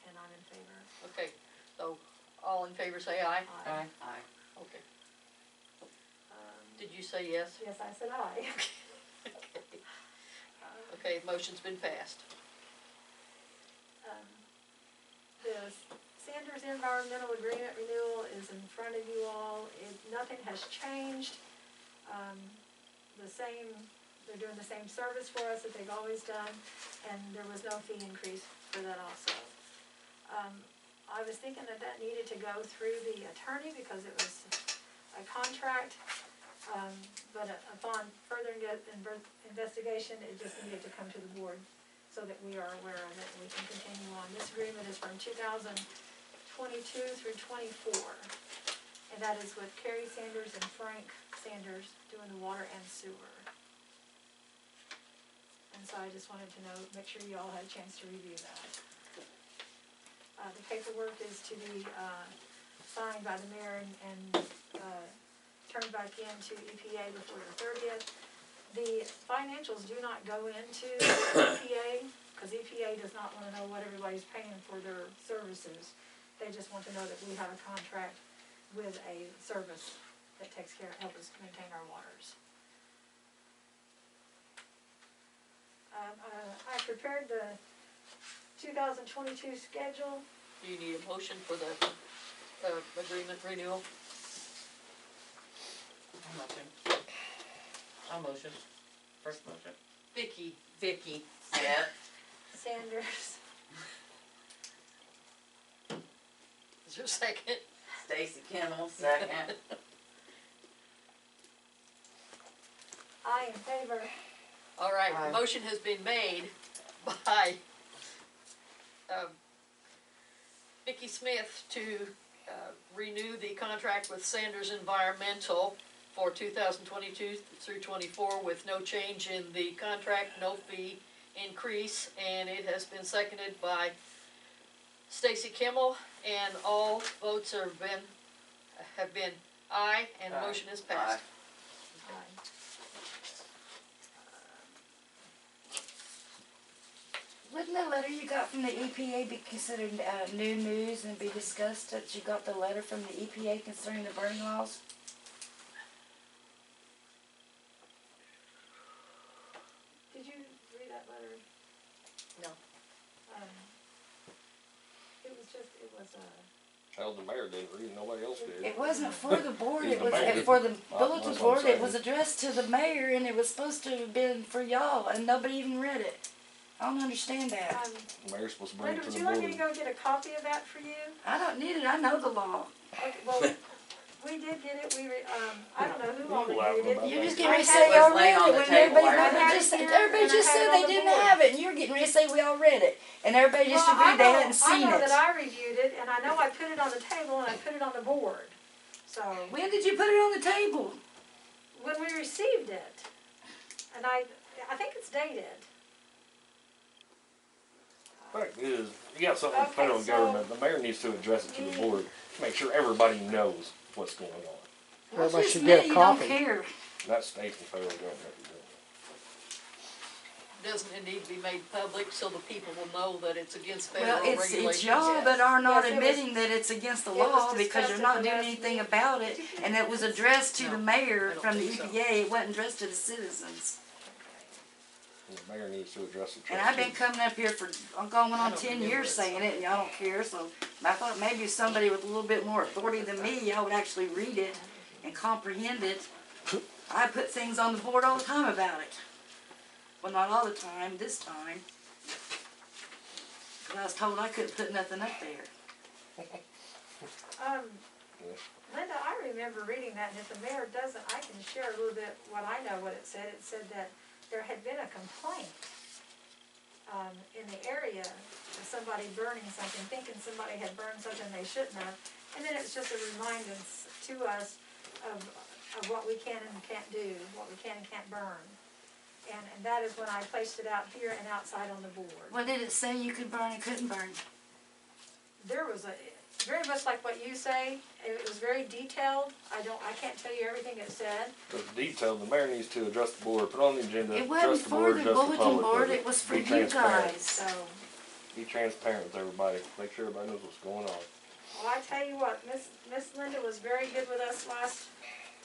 and I'm in favor. okay, so all in favor say aye. Aye. Aye. Okay, Um, did you say yes? Yes, I said aye. Okay, motion's been passed. The Sanders Environmental Agreement renewal is in front of you all. Nothing has changed. They're doing the same service for us that they've always done, and there was no fee increase for that also. I was thinking that needed to go through the attorney because it was a contract, but upon further investigation, it just needed to come to the board so that we are aware of it and we can continue on. This agreement is from 2022 through 24. And that is with Kerry Sanders and Frank Sanders doing the water and sewer. And so I just wanted to make sure you all had a chance to review that. The paperwork is to be signed by the mayor and turned back into EPA before the 30th. The financials do not go into EPA, because EPA does not want to know what everybody's paying for their services. They just want to know that we have a contract with a service that helps us maintain our waters. I prepared the 2022 schedule. Do you need a motion for the agreement renewal? I'll motion. First motion. Vicky, Yep. Sanders, is there a second? Stacy Kimmel, second. I in favor. All right, Aye. the motion has been made by Vicky Smith to renew the contract with Sanders Environmental for 2022 through 24 with no change in the contract, no fee increase, and it has been seconded by Stacy Kimmel, and all votes have been aye, and the Aye. motion is passed. Aye. Wouldn't the letter you got from the EPA be considered new news and be discussed that you got the letter from the EPA concerning the burning laws? Did you read that letter? No. It was Hell, the mayor didn't read, nobody else did. It wasn't for the board, He's it the was mayor. for the That's bulletin what I'm board, it saying. was addressed to the mayor and it was supposed to have been for y'all and nobody even read it. I don't understand that. The mayor's supposed to bring Linda, it to would the you like me to board. go get a copy of that for you? I don't need it, I know the law. Okay, well, we did get it, I don't know who all You laughing reviewed about it. You're just that. getting ready to I say had y'all it laying read on it the when table. everybody, I had it here, everybody and I just had said it on they the didn't board. have it and you're getting ready to say we all read it. And everybody just Well, agreed they hadn't seen I know it. that I reviewed it, and I know I put it on the table and I put it on the board. So, When did you put it on the table? when we received it, and I think it's dated. Fact is, you got something with the Okay, federal so- government, the mayor needs to address it to the board, to make sure everybody knows what's going on. Everybody Just should admit get a you don't copy. care. That's state and federal government. Doesn't it need to be made public so the people will know that it's against federal Well, regulations? it's y'all that are not Yes, it was- admitting that it's against the it was law because discussed you're at not the doing last anything meeting. about it. And it was addressed to No, the mayor I don't from the think so. EPA, it wasn't addressed to the citizens. The mayor needs to address it. And I've been coming up here for, I'm going I on don't 10 remember years it. saying it and y'all don't care, so I thought maybe somebody with a little bit more authority than me, y'all would actually read it and comprehend it. I put things on the board all the time about it. Well, not all the time, this time. 'Cause I was told I couldn't put nothing up there. Linda, I remember reading that, and if the mayor doesn't, I can share a little bit what I know what it said. It said that there had been a complaint in the area of somebody burning something, thinking somebody had burned something they shouldn't have. And then it's just a reminder to us of what we can and can't do, what we can and can't burn. And that is when I placed it out here and outside on the board. What did it say you could burn and couldn't burn? There was very much like what you say. It was very detailed. I can't tell you everything it said. The detail, the mayor needs to address the board, put on the agenda, It wasn't address the for board, the address the bulletin public. board, with it was for Be you transparent. guys. So, Be transparent with everybody, make sure everybody knows what's going on. well, I tell you what, Miss Linda was very good with us last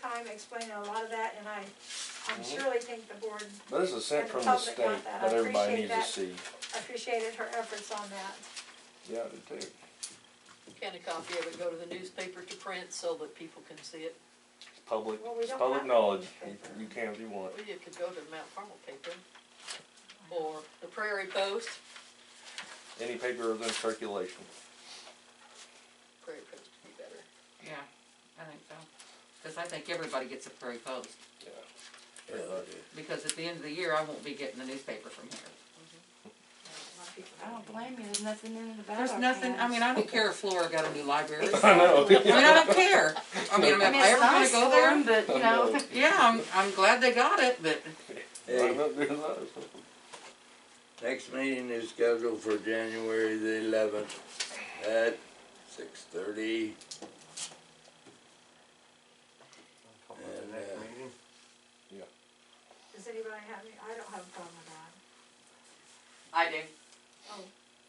time, explaining a lot of that, and I'm surely think the board But this is sent and the from the public state got that. that I everybody appreciate needs to that. see. appreciated her efforts on that. Yeah, I did too. Can a copy of it go to the newspaper to print so that people can see it? It's public, Well, we it's don't public have knowledge, a newspaper. you can if you want. Well, you could go to the Mount Carmel paper, or the Prairie Post. Any paper is in circulation. Prairie Post would be better. Yeah, I think so. Cause I think everybody gets a Prairie Post, Yeah. Yeah, they do. because at the end of the year, I won't be getting the newspaper from here. I don't blame you, there's nothing in it about There's our nothing, I towns. mean, I don't care if Flora got a new library. I know. I mean, I don't care. I mean, if I mean, I it's ever wanna nice go for there, them, but, you know, yeah, I'm glad they got it, but Hey. Why not do that? Next meeting is scheduled for January the 11th at 6:30. And, Does anybody have any, I don't have a problem with that. I do. Oh.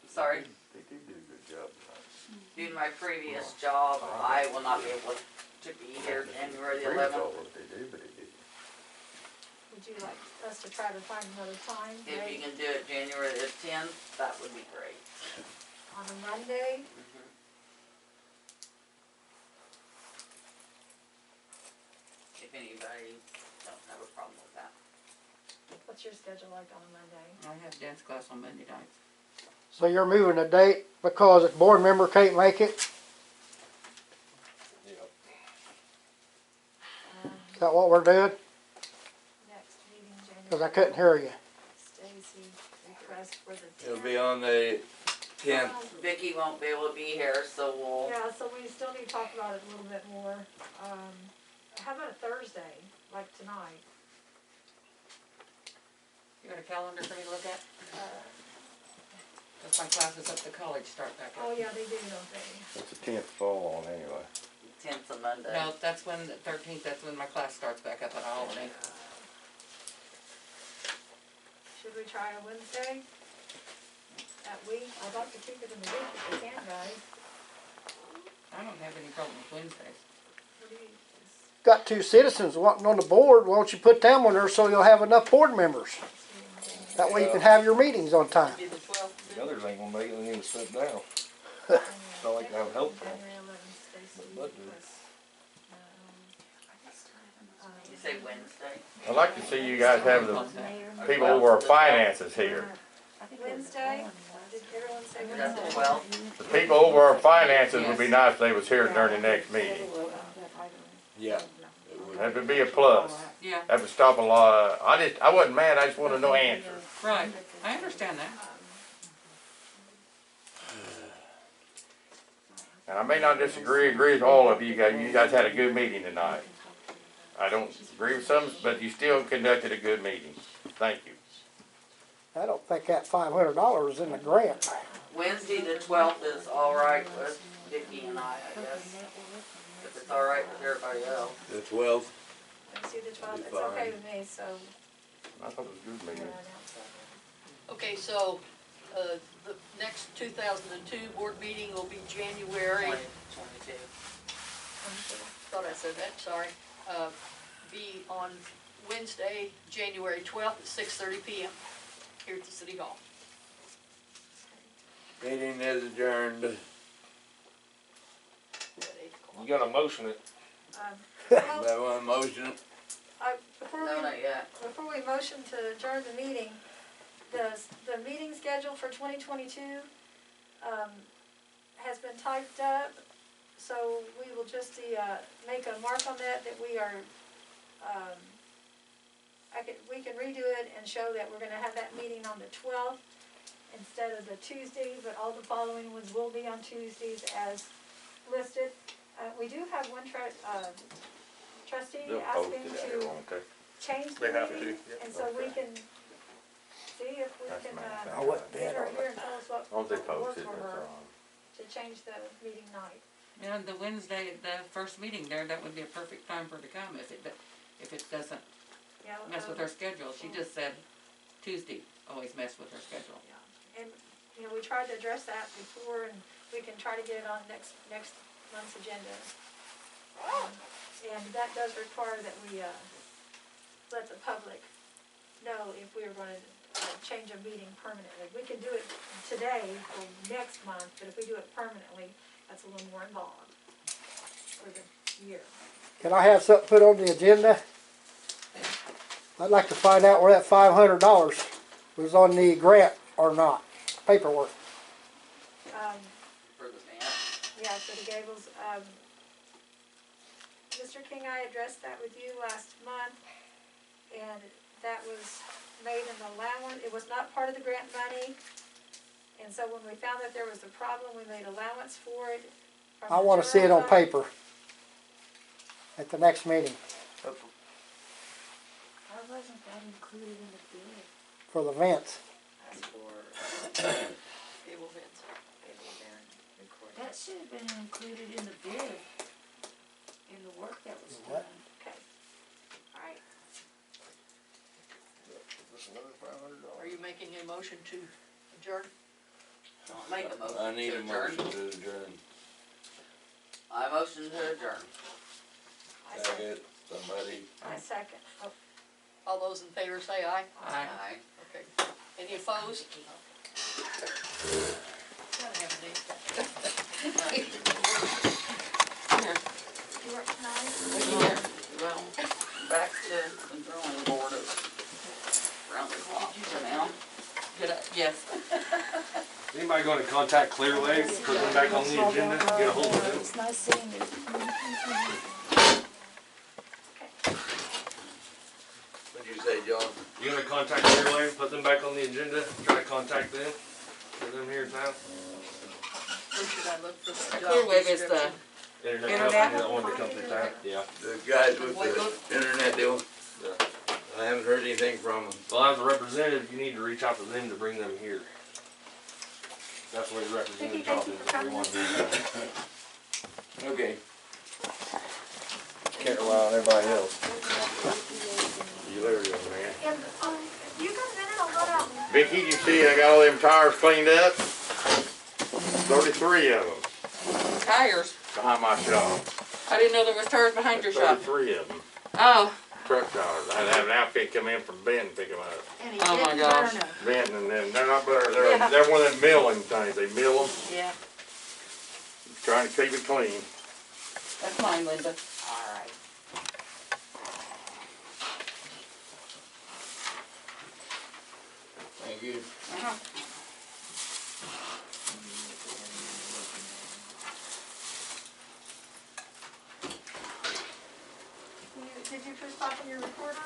Sorry. They do a good job. Due to my previous job, I will not be able to be here January the 11th. What they do, but they do. Would you like us to try to find another time, If you date, can do it January the 10th, that would be great. on a Monday? If anybody don't have a problem with that. What's your schedule like on a Monday? I have dance class on Monday nights. So you're moving the date because a board member can't make it? Yeah. Is that what we're doing? Next meeting, January. Cause I couldn't hear you. Stacy request for the 10th. It'll be on the 10th. Vicky won't be able to be here, so we'll, Yeah, so we still need to talk about it a little bit more. How about a Thursday, like tonight? You got a calendar for me to look at? Uh, Cause my classes up to college start back Oh, up. yeah, they do, don't they? What's the 10th fall on anyway? 10th's a Monday. No, that's when, the 13th, that's when my class starts back up at Albany. Should we try a Wednesday? That week? I'd like to keep it in the week if we can, guys. I don't have any problem with Wednesdays. What do you, Got 2 citizens wanting on the board, why don't you put them on there so you'll have enough board members? That way you can have your meetings on time. Be the 12th. The others ain't gonna make it, they need to sit down. It's not like they have help. January 11th, Stacy But do. request. You say Wednesday? I'd like to see you guys have the people over our finances here. Wednesday? Did everyone say Is that the Wednesday? 12th? The people over our finances would be nice if they was here during the next meeting. Yeah. That would be a plus. Yeah, That would stop a lot. I wasn't mad, I just wanted to know answers. right, I understand that. And I may not agree with all of you guys. You guys had a good meeting tonight. I don't agree with some, but you still conducted a good meeting. Thank you. I don't think that $500 is in the grant. Wednesday the 12th is alright with Vicky and I guess. If it's alright with everybody else. The 12th. Wednesday the 12th, it's Fine. okay with me, so. I thought it was a good we're meeting. gonna announce that. Okay, so, the next 2002 board meeting will be January, 22. thought I said that, sorry. Be on Wednesday, January 12th at 6:30 p.m. here at the City Hall. Meeting is adjourned. At 8 o'clock. You gotta motion it. Well, That one motion. before No, we, not yet. before we motion to adjourn the meeting, the meeting schedule for 2022, has been typed up, so we will just make a mark on that we are, we can redo it and show that we're gonna have that meeting on the 12th instead of the Tuesday, but all the following ones will be on Tuesdays as listed. We do have one trustee They'll post asking it out here, to won't they? change the They have meeting, to, yeah. and so we Okay. can see if we That's can, my I wasn't get dead her on here and tell us what Won't they will work post it, for that's her. all. to change the meeting night. Yeah, the Wednesday, the first meeting there, that would be a perfect time for her to come if it doesn't Yeah, mess with her schedule. She just said Tuesday always messed with her schedule. yeah. And, you know, we tried to address that before, and we can try to get it on next month's agenda. And that does require that we, let the public know if we are gonna, change a meeting permanently. We can do it today or next month, but if we do it permanently, that's a little more involved for the year. Can I have something put on the agenda? I'd like to find out where that $500 was on the grant or not, paperwork. For the van. Yeah, for the Gables, Mr. King, I addressed that with you last month, and that was made an allowance. It was not part of the grant money, and so when we found that there was a problem, we made allowance for it. from I the want to see it general on fund. paper at the next meeting Why wasn't that included in the bid? for the vents. That's for Cable vents. Gable Van recording. That should have been included in the bid, in the work that was What? done. Okay, all right. Just another $500. Are you making a motion to adjourn? Don't make a motion I need to a adjourn. motion to adjourn. I motion to adjourn. I second. Second, somebody. I second. Oh, All those in favor say aye. Aye. Okay. Any opposed? Gotta have a name. you work tonight? Well, back to the drawing board around the clock for now. Yes. Anybody gonna contact Clearway, put them back on the agenda, get a hold of them? It's nice seeing you. What'd you say, John? You gonna contact Clearway, put them back on the agenda, try to contact them, get them here in town? Where should I look for the job Clearwave is the description? Internet Internet? company that wanted to come to town, yeah. The guys with the internet deal? Yeah. I haven't heard anything from them. Well, as a representative, you need to reach out to them to bring them here. That's what your representative job is, if you want to do that. Okay. Can't rely on everybody else. You later, young man. And, you got a minute, I'll go out. Vicky, you see I got all them tires cleaned up? 33 of them Tires. behind my shop. I didn't know there was tires behind your shop. 33 of them. Oh, Truck tires. I had to have an outfit come in from Benton and pick them up. And he Oh my didn't gosh. burn 'em. Benton, and then they're not butter. They're, Yeah. they're one of them milling things. They mill them, Yeah. trying to keep it clean. that's mine, Linda. Alright. Thank you. Uh-huh. Did you push stop on your recorder?